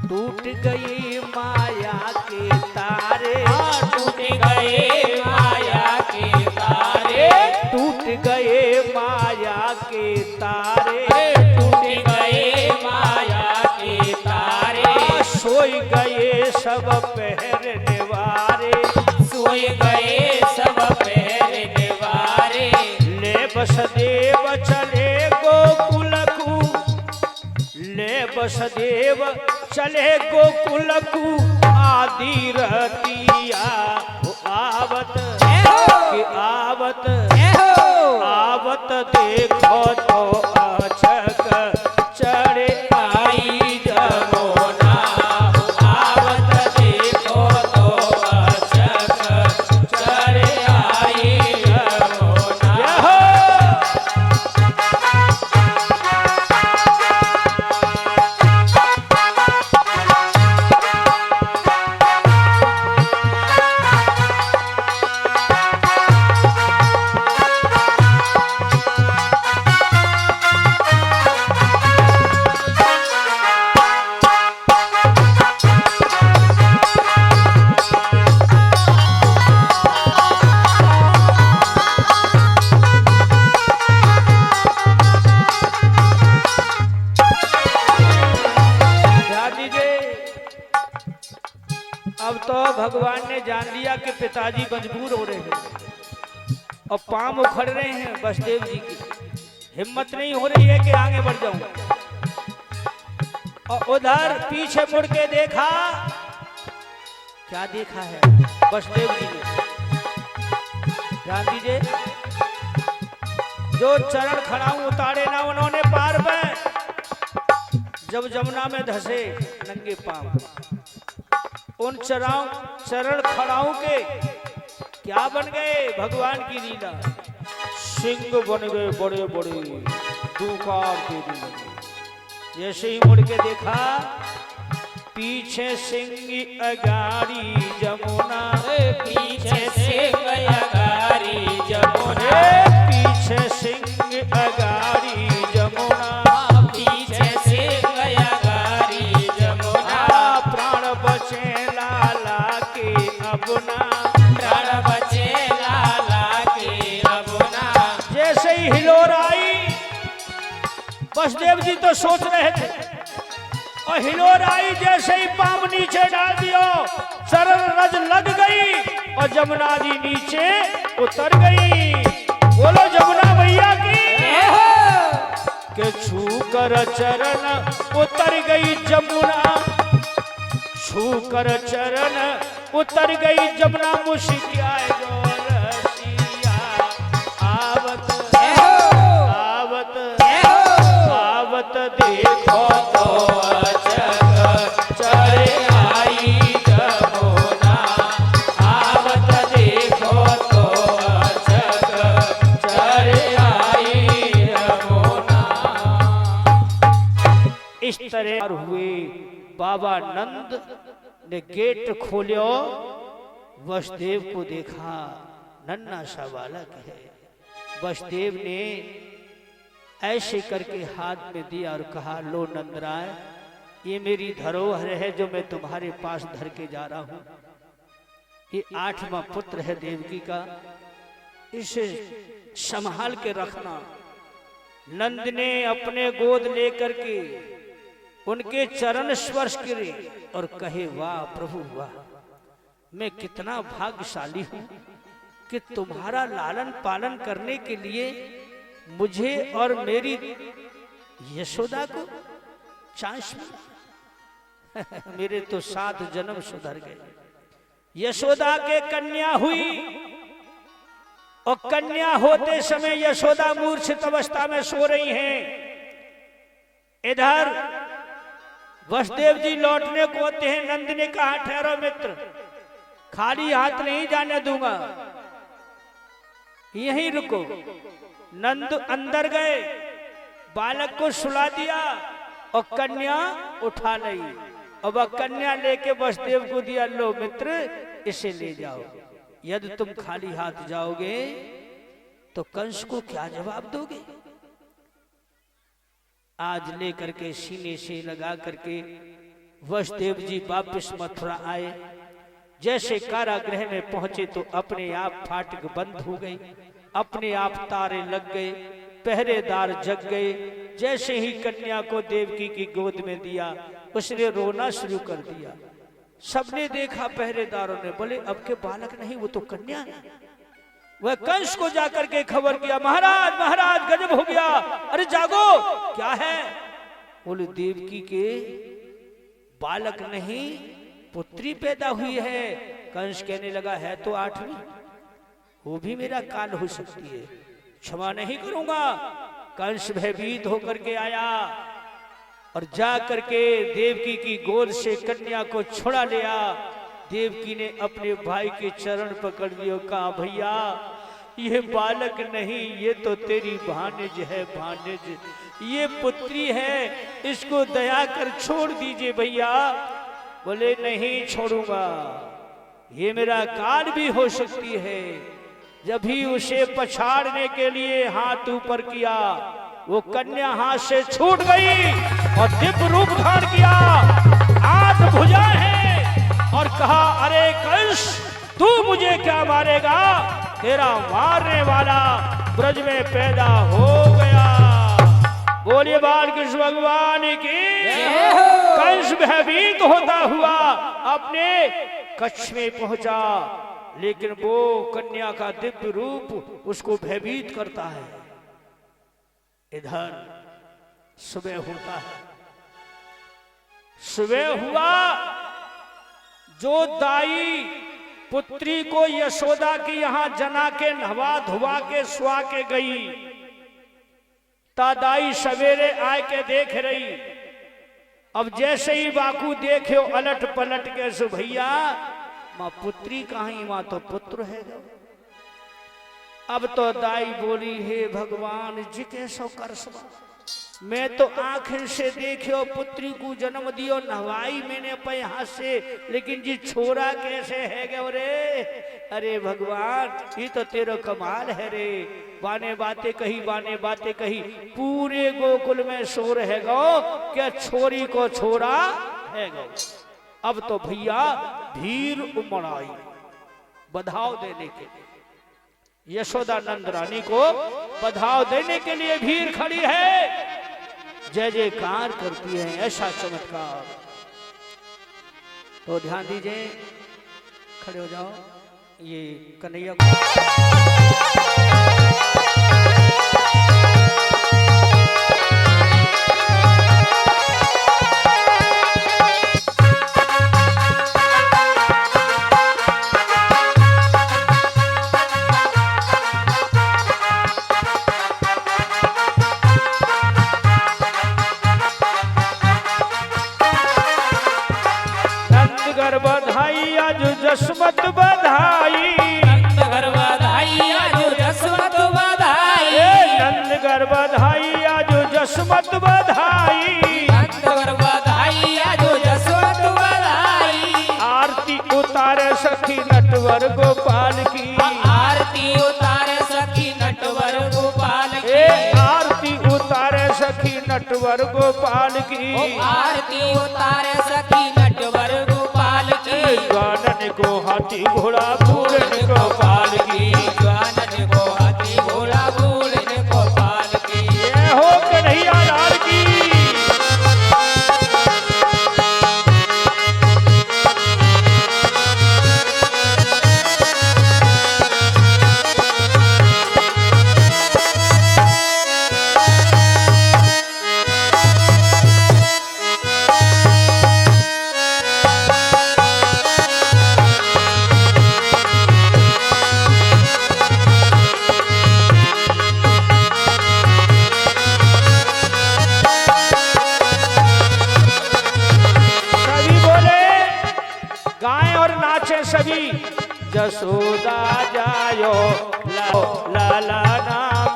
टूट गई माया के तारे, टूट गए माया के तारे, टूट गए माया के तारे। सोई गए सब पहरने वारे, सोई गए सब पहरने वारे। ले वसुदेव चले गोकुल को, ले वसुदेव चले गोकुल को आदि रतिया। आवत कि आवत आवत देखो तो अचक चढ़े आई जमुना, आवत देखो तो अचक चढ़े आई जमुना। यहो। ध्यान दीजिए, अब तो भगवान ने जान लिया कि पिताजी मजबूर हो रहे हैं और पांव उखड़ रहे हैं वसुदेव जी की, हिम्मत नहीं हो रही है कि आगे बढ़ जाऊं। और उधर पीछे मुड़ के देखा, क्या देखा है वसुदेव जी ने, ध्यान दीजिए, जो चरण खड़ाऊ उतारे ना उन्होंने पार में, जब जमुना में धसे नंगे पांव, उन चरण खड़ाऊ के क्या बन गए भगवान की लीला, सिंह बन गए बड़े बड़े, दुकार देने लगे। जैसे ही मुड़ के देखा, पीछे सिंह अगाड़ी जमुना, पीछे से गया गारी जमुना, पीछे सिंह अगाड़ी जमुना, पीछे से गया गारी जमुना। प्राण बचे लाला के अपना, प्राण बचे लाला के अपना। जैसे ही हिलोर आई, वसुदेव जी तो सोच रहे थे, और हिलोर आई जैसे ही पांव नीचे डाल दियो, चरण रज लग गई और जमुना जी नीचे उतर गई। बोलो जमुना मैया की, के छू कर चरण उतर गई जमुना, छू कर चरण उतर गई जमुना, मुस्कियाए जो रसिया। आवत आवत आवत देखो तो अचक चढ़े आई जमुना, आवत देखो तो अचक चढ़े आई जमुना। इस तरह हुए। बाबा नंद ने गेट खोलियो, वसुदेव को देखा, नन्हा सा बालक है। वसुदेव ने ऐसे करके हाथ में दिया और कहा, लो नंदराय, ये मेरी धरोहर है जो मैं तुम्हारे पास धर के जा रहा हूं। ये 8वां पुत्र है देवकी का, इसे संभाल के रखना। नंद ने अपने गोद लेकर के उनके चरण स्पर्श करे और कहे, वाह प्रभु वाह, मैं कितना भाग्यशाली हूं कि तुम्हारा लालन पालन करने के लिए मुझे और मेरी यशोदा को चांस मिला। मेरे तो 7 जन्म सुधर गए। यशोदा के कन्या हुई और कन्या होते समय यशोदा मूर्छित अवस्था में सो रही हैं। इधर वसुदेव जी लौटने को होते हैं। नंद ने कहा, ठहरो मित्र, खाली हाथ नहीं जाने दूंगा, यहीं रुको। नंद अंदर गए, बालक को सुला दिया और कन्या उठा ली। अब वह कन्या लेके वसुदेव को दिया, लो मित्र, इसे ले जाओ। यदि तुम खाली हाथ जाओगे तो कंस को क्या जवाब दोगे? आज लेकर के सीने से लगा करके वसुदेव जी वापिस मथुरा आए। जैसे कारागृह में पहुंचे तो अपने आप फाटक बंद हो गई, अपने आप तारे लग गए, पहरेदार जग गए, जैसे ही कन्या को देवकी की गोद में दिया उसने रोना शुरू कर दिया। सबने देखा, पहरेदारों ने, बोले अब के बालक नहीं, वो तो कन्या है। वह कंस को जाकर के खबर किया, महाराज महाराज गजब हो गया, अरे जागो, क्या है? बोले देवकी के बालक नहीं पुत्री पैदा हुई है। कंस कहने लगा, है तो 8वीं, वो भी मेरा काल हो सकती है, क्षमा नहीं करूंगा। कंस भयभीत होकर के आया और जा करके देवकी की गोद से कन्या को छुड़ा लिया। देवकी ने अपने भाई के चरण पकड़ लिए, कहा भैया ये बालक नहीं, ये तो तेरी भानिज है, भानिज, ये पुत्री है, इसको दया कर छोड़ दीजिए भैया। बोले नहीं छोड़ूंगा, ये मेरा काल भी हो सकती है। जब भी उसे पछाड़ने के लिए हाथ ऊपर किया, वो कन्या हाथ से छूट गई और दिव्य रूप धारण किया, 8 भुजा है, और कहा, अरे कंस तू मुझे क्या मारेगा, तेरा मारने वाला ब्रज में पैदा हो गया। बोलिए बालकृष्ण भगवान की। कंस भयभीत होता हुआ अपने कक्ष में पहुंचा, लेकिन वो कन्या का दिव्य रूप उसको भयभीत करता है। इधर सुबह होता है, सुबह हुआ, जो दाई पुत्री को यशोदा की यहां जना के नहवा धुआ के सुआ के गई, तादाई सवेरे आए के देख रही। अब जैसे ही बाकू देखे अलट पलट के, सो भैया मां पुत्री कहीं, मां तो पुत्र है। अब तो दाई बोली, हे भगवान जी कैसो कर सवा, मैं तो आंखें से देखियो पुत्री को जन्म दियो, नहवाई मैंने पे हाथ से, लेकिन जी छोरा कैसे है गो रे। अरे भगवान ये तो तेरा कमाल है रे, बाने बातें कही, बाने बातें कही, पूरे गोकुल में शोर है गो क्या छोरी को छोरा है गो। अब तो भैया भीड़ उमड़ आई बधाव देने के लिए, यशोदा नंद रानी को बधाव देने के लिए भीड़ खड़ी है, जय जयकार करती है। ऐसा चमत्कार, तो ध्यान दीजिए, खड़े हो जाओ। ये कन्हैया बधाई, आज जसमत बधाई, नंदगर बधाई, आज जसमत बधाई, नंदगर बधाई, आज जसमत बधाई, नंदगर बधाई, आज जसमत बधाई। आरती उतारे सखी नटवर गोपाल की, आरती उतारे सखी नटवर गोपाल की, आरती उतारे सखी नटवर गोपाल की, आरती उतारे सखी नटवर गोपाल की। गानन को हाथी घोड़ा पूरन गोपाल की, गानन को हाथी घोड़ा पूरन गोपाल की। ये हो कन्हैया लाल की। सभी जसोदा जायो लाला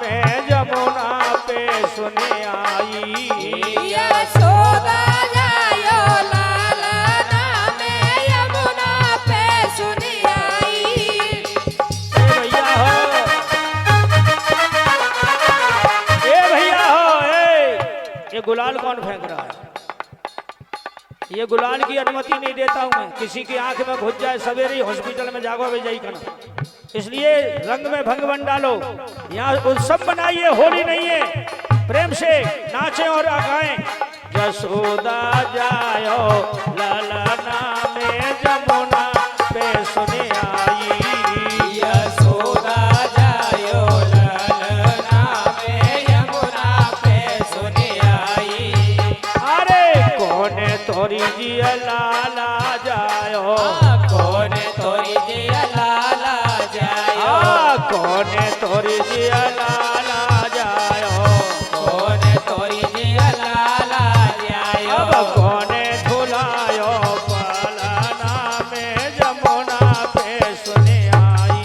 में जमुना पे सुने आई, यशोदा जायो लाला में यमुना पे सुने आई। भैया हो, भैया हो, ये गुलाल कौन फेंक रहा है? ये गुलाल की अनुमति नहीं देता हूं मैं, किसी की आंख में घुस जाए सवेरे हॉस्पिटल में जागो भेजाई करना, इसलिए रंग में भंग बन डालो। यहाँ उत्सव मनाइए, होली नहीं है। प्रेम से नाचें और गाएं। यशोदा जायो ललना में जमुना पे सुने आई। यशोदा जायो ललना में यमुना पे सुने आई। अरे कौन तोरी जिया लाला जायो, कौन तोरी जिया लाला जायो, कौन तोरी जिया लाला जायो, कौन तोरी जिया लाला जायो। अब कौन धुलायो पलना में जमुना पे सुने आई।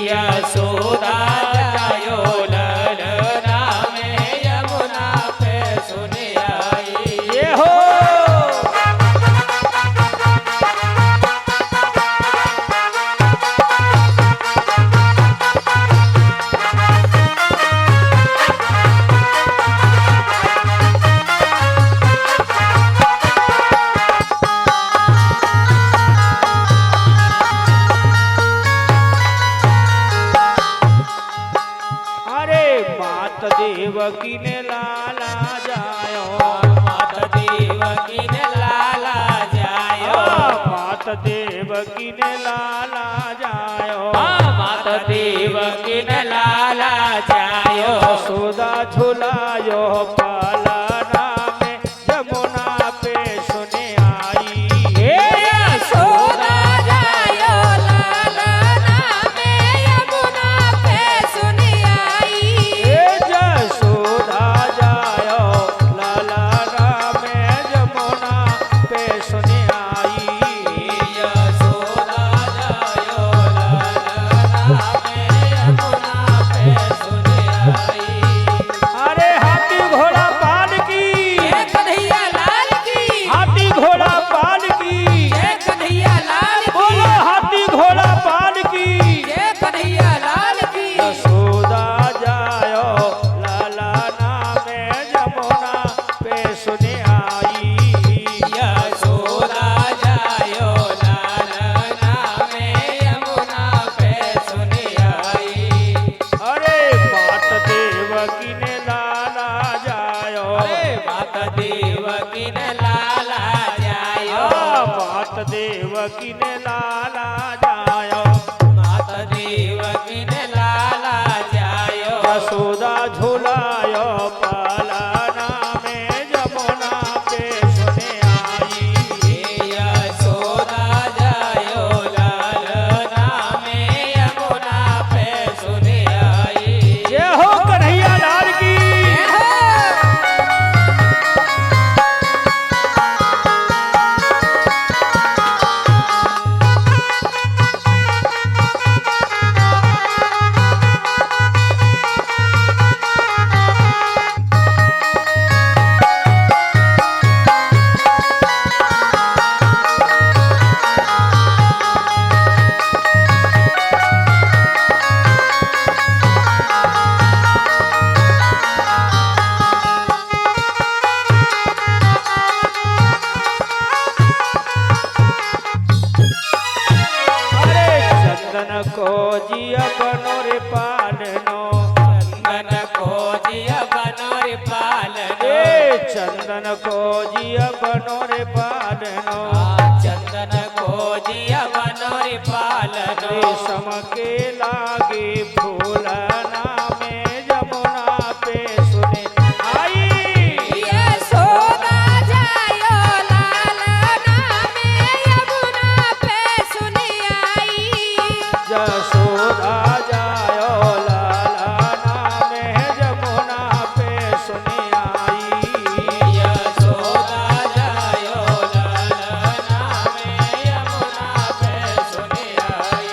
यशोदा जायो ललना में यमुना पे सुने आई। ये हो मात देवकी ने लाला जायो, मात देवकी ने लाला जायो, मात देवकी ने लाला जायो, मात देवकी ने लाला जायो। यशोदा झुलायो पलना में जमुना पे सुने आई। यशोदा जायो ललना में यमुना पे सुने आई। यशोदा जायो ललना में जमुना पे सुने आई। यशोदा जायो ललना में यमुना पे सुने आई। अरे हाथी घोड़ा पाल की, जय कन्हैया लाल की, हाथी घोड़ा पाल की, जय कन्हैया लाल की, बोलो हाथी घोड़ा पाल की। जय कन्हैया लाल की। यशोदा जायो ललना में जमुना पे सुने आई। यशोदा जायो ललना में यमुना पे सुने आई। अरे मात देवकी ने लाला जायो, मात देवकी ने लाला जायो, मात देवकी ने लाला जायो, मात देवकी ने लाला जायो। यशोदा झुलायो पलना में जमुना पे सुने आई। यशोदा जायो ललना में यमुना पे सुने आई। जय हो कन्हैया लाल की। चंदन को जिया बनो रे पालनो, चंदन को जिया बनो रे पालनो, चंदन को जिया बनो रे पालनो, चंदन को जिया बनो रे पालनो। रेशम के लागे फूलना में जमुना पे सुने आई। यशोदा जायो ललना में यमुना पे सुने आई। यशोदा जायो ललना में जमुना पे सुने आई। यशोदा जायो ललना में यमुना पे सुने आई।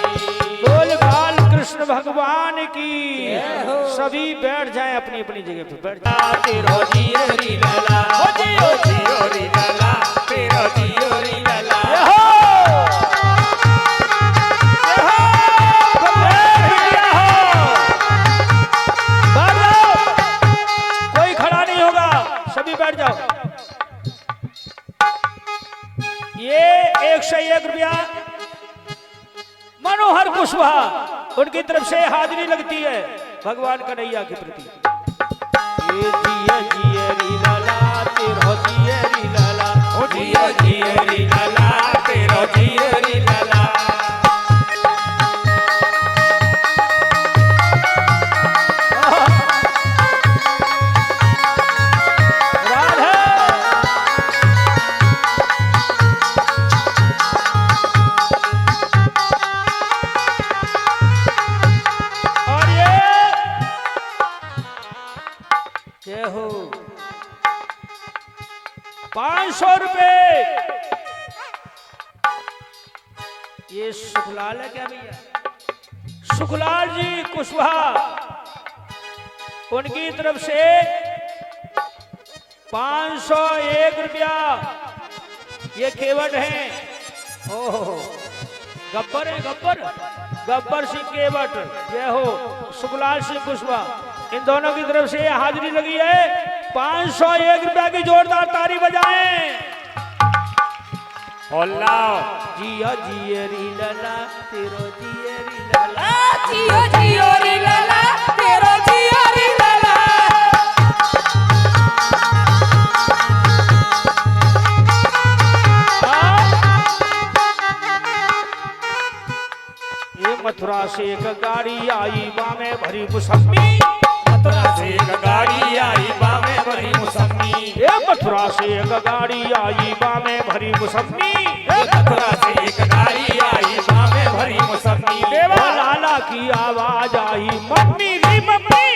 बोल बाल कृष्ण भगवान की। सभी बैठ जाएं अपनी अपनी जगह पे बैठ जाएं। तेरो जियो री लला, ओ जियो जियो री लला, तेरो जियो री लला। ये हो! ये हो! ये हो! बैठ जाओ। कोई खड़ा नहीं होगा, सभी बैठ जाओ। ये 101 रुपया मनोहर कुशवाहा उनकी तरफ से हाजिरी लगती है भगवान कन्हैया के प्रति। जिया जिया री लाला तेरो जिया री लाला ओ जिया जिया री लाला तेरो जिया री लाला राधे और ये जय हो 500 रुपए ये सुखलाल है क्या भैया सुखलाल जी कुशवाहा उनकी तरफ से 501 रुपया ये केवट हैं ओहो गब्बर है गब्बर सिंह केवट जय हो सुखलाल सिंह कुशवाहा इन दोनों की तरफ से हाजिरी लगी है 501 रुपया की जोरदार ताली बजाएं अल्लाह जिया जिया री लाला तेरो जिया री लाला जियो जियो रे लाला तेरो जियो रे लाला ये मथुरा से एक गाड़ी आई बामे भरी मुसम्मी मथुरा से एक गाड़ी आई बामे भरी मुसम्मी ये मथुरा से एक गाड़ी आई बामे भरी मुसम्मी मथुरा से एक गाड़ी आई बामे भरी मुसम्मी देवा लाला की आवाज आई मम्मी री मम्मी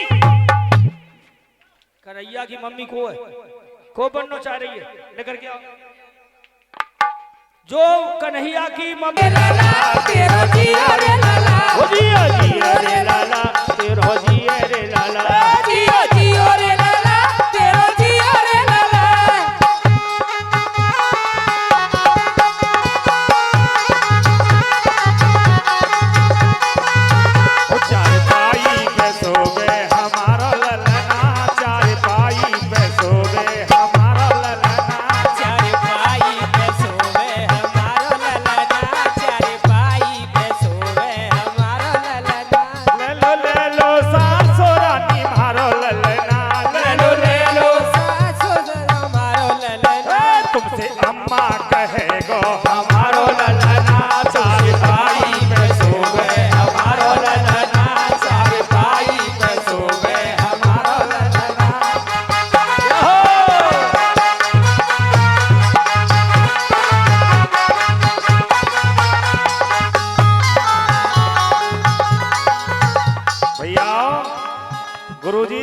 कन्हैया की मम्मी को बनना चाह रही है लेकर के आओ जो कन्हैया की मम्मी लाला तेरो जियो रे लाला हो जिया जिया रे लाला तेरो जिया रे लाला जियो जियो रे लाला तेरो जियो रे लाला चार पाई पे सोवे हमारा ललना चार पाई पे सोवे हमारा ललना चार पाई पे सोवे हमारो ललना चार पाई पे सोवे हमारो ललना ले लो सासो रानी मारो ललना ले लो सासो हमारो ललना तुमसे अम्मा कहेगो हमारो ललना चार पाई पे सोवे हमारो ललना चार पाई पे सोवे हमारो ललना भैया गुरुजी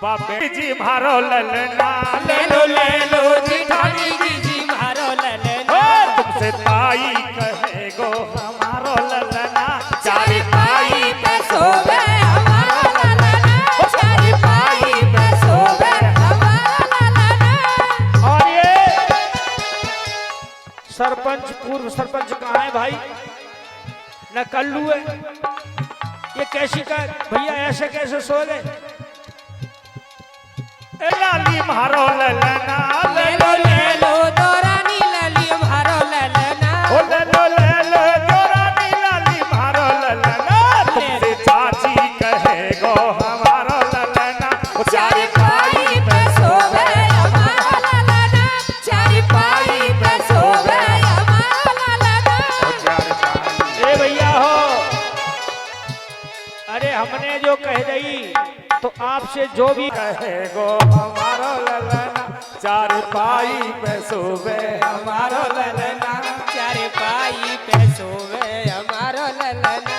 बाबे जी मारो ललना ले लो जिठानी जी हमारो ललना तुमसे ताई कहेगो हमारो ललना चार पाई पे सोवे हमारा ललना चार पाई पे सोवे हमारा ललना और ये सरपंच पूर्व सरपंच कहाँ है भाई न कल्लू है ये कैसी का भैया ऐसे कैसे सो गए ए लाली मारो ललना ले लो दोरानी लली हमारो ललना ओ ले लो जोरानी लाली मारो ललना तुमसे चाची कहेगो हमारो ललना ओ चार पाई पे सोवे हमारा ललना चार पाई पे सोवे हमारा ललना ए भैया हो अरे हमने जो कह रही तो आपसे जो भी कहेगो हमारो ललना चार पाई पे सोवे हमारो ललना चार पाई पे सोवे हमारो ललना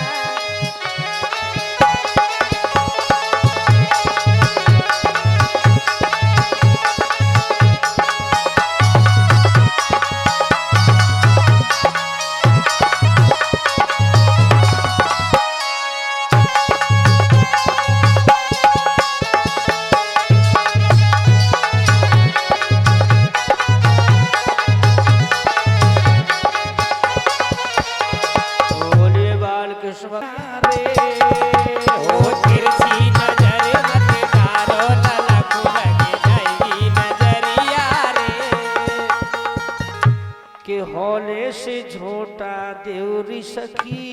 हौले से झोटा देवरी सखी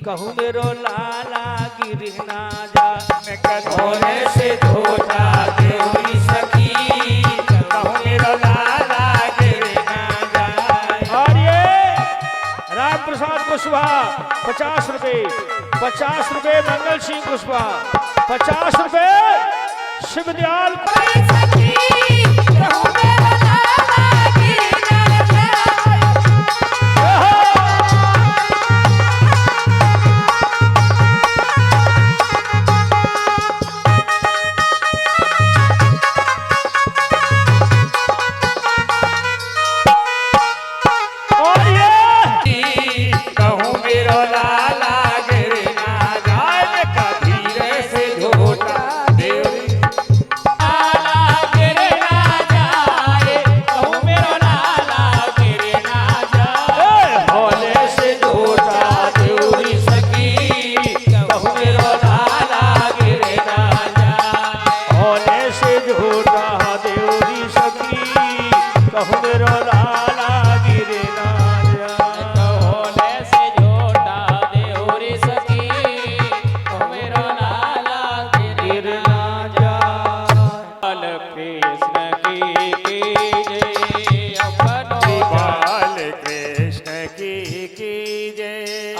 कहूँ मेरो लाला गिर ना जा। हौले से झोटा देवरी सखी कहूँ मेरो लाला गिर ना जाए। और ये राम प्रसाद कुशवाहा 50 रुपए, 50 रुपए मंगल सिंह कुशवाहा, 50 रुपए शिवदयाल।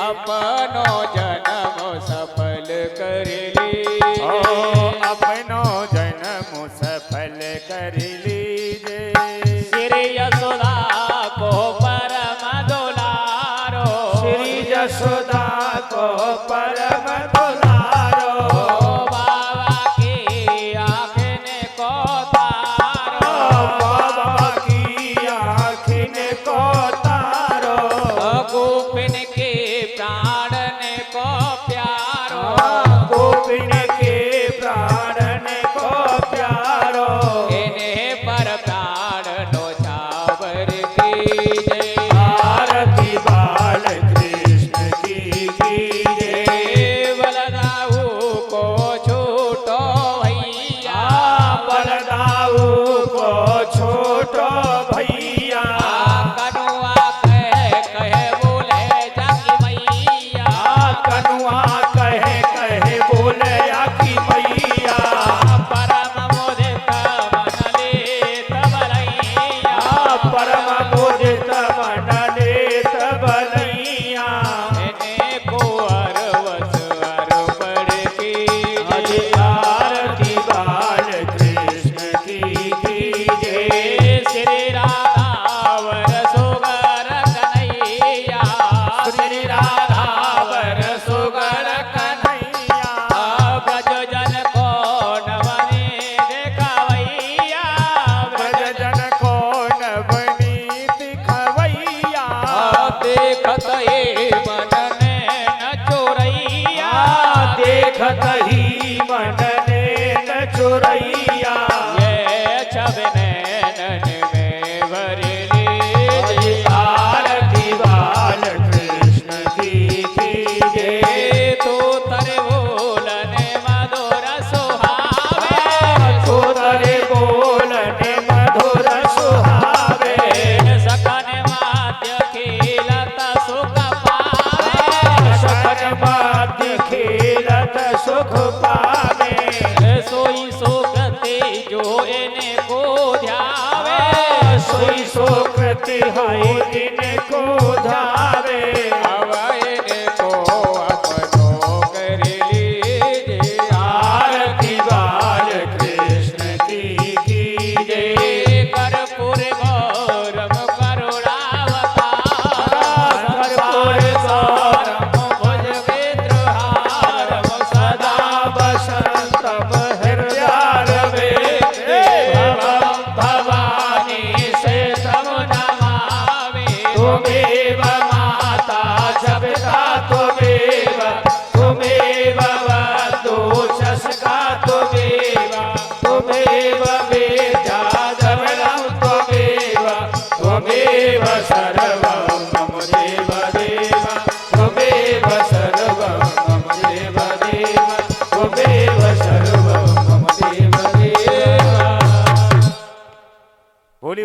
अपनो जन्म सफल कर ली, अपनो जन्म सफल कर लीजे। श्री यशोदा को परम दुलारो, श्री यशोदा को परम दुलारो, बाबा की आँखिन को तारो, बाबा की आँखिन को तारो, गोपिन के प्राणन को प्यारो, गोपिन के प्राणन को प्यारो, इन्हें पर प्राण न्योछावर की जय। आरती बाल कृष्ण की जय। बलदाऊ को छोटो भैया, बलदाऊ को छोटो भैया, कनुआ कहे बोले जाकी मैया, कनुआ कहे बोले आकी मैया, परम मुदित मन लेत बलैया, परम मुदित मन लेत बलैया। इन्हें को अरवस अरपण की जय। आरती बाल कृष्ण की जय। श्री राधावर सुगर कन्हैया, श्री राधावर सुगर कन्हैया, ब्रज जन को नवनी देखवैया, ब्रज जन को नवनीत खवैया। देखत ये मन न चोरैया, देखत ही मन ने न चोरैया। ये छब नैनन में भर लीजिए। आरती बाल कृष्ण की जय। तो तर बोलने मधुर सुहावे, तो तरे बोलने मधुर सुहावे, सकन माध्य खेलत सुख पावे, सकन माध्य खेलत सुख पावे। सोई सोकते जो इनको ध्यावे, सोई सोकृति है इनको धावे। अब इनको अपनो कर लीजिए। आरती बाल कृष्ण की जय। कर्पूर गौरम करुणावतार, कर्पूर गौरम भुज विद्रोहारम सदा वसंतम हृदयारवे। भवं भवानी से तम नमामि। त्वमेव माता च पिता त्वमेव, त्वमेव बन्धुश्च त्वमेव, त्वमेव वेद्या धवलं त्वमेव, त्वमेव सर्वं मम देव देव, त्वमेव सर्वं मम देव देव, त्वमेव सर्वं मम देव देव। बोली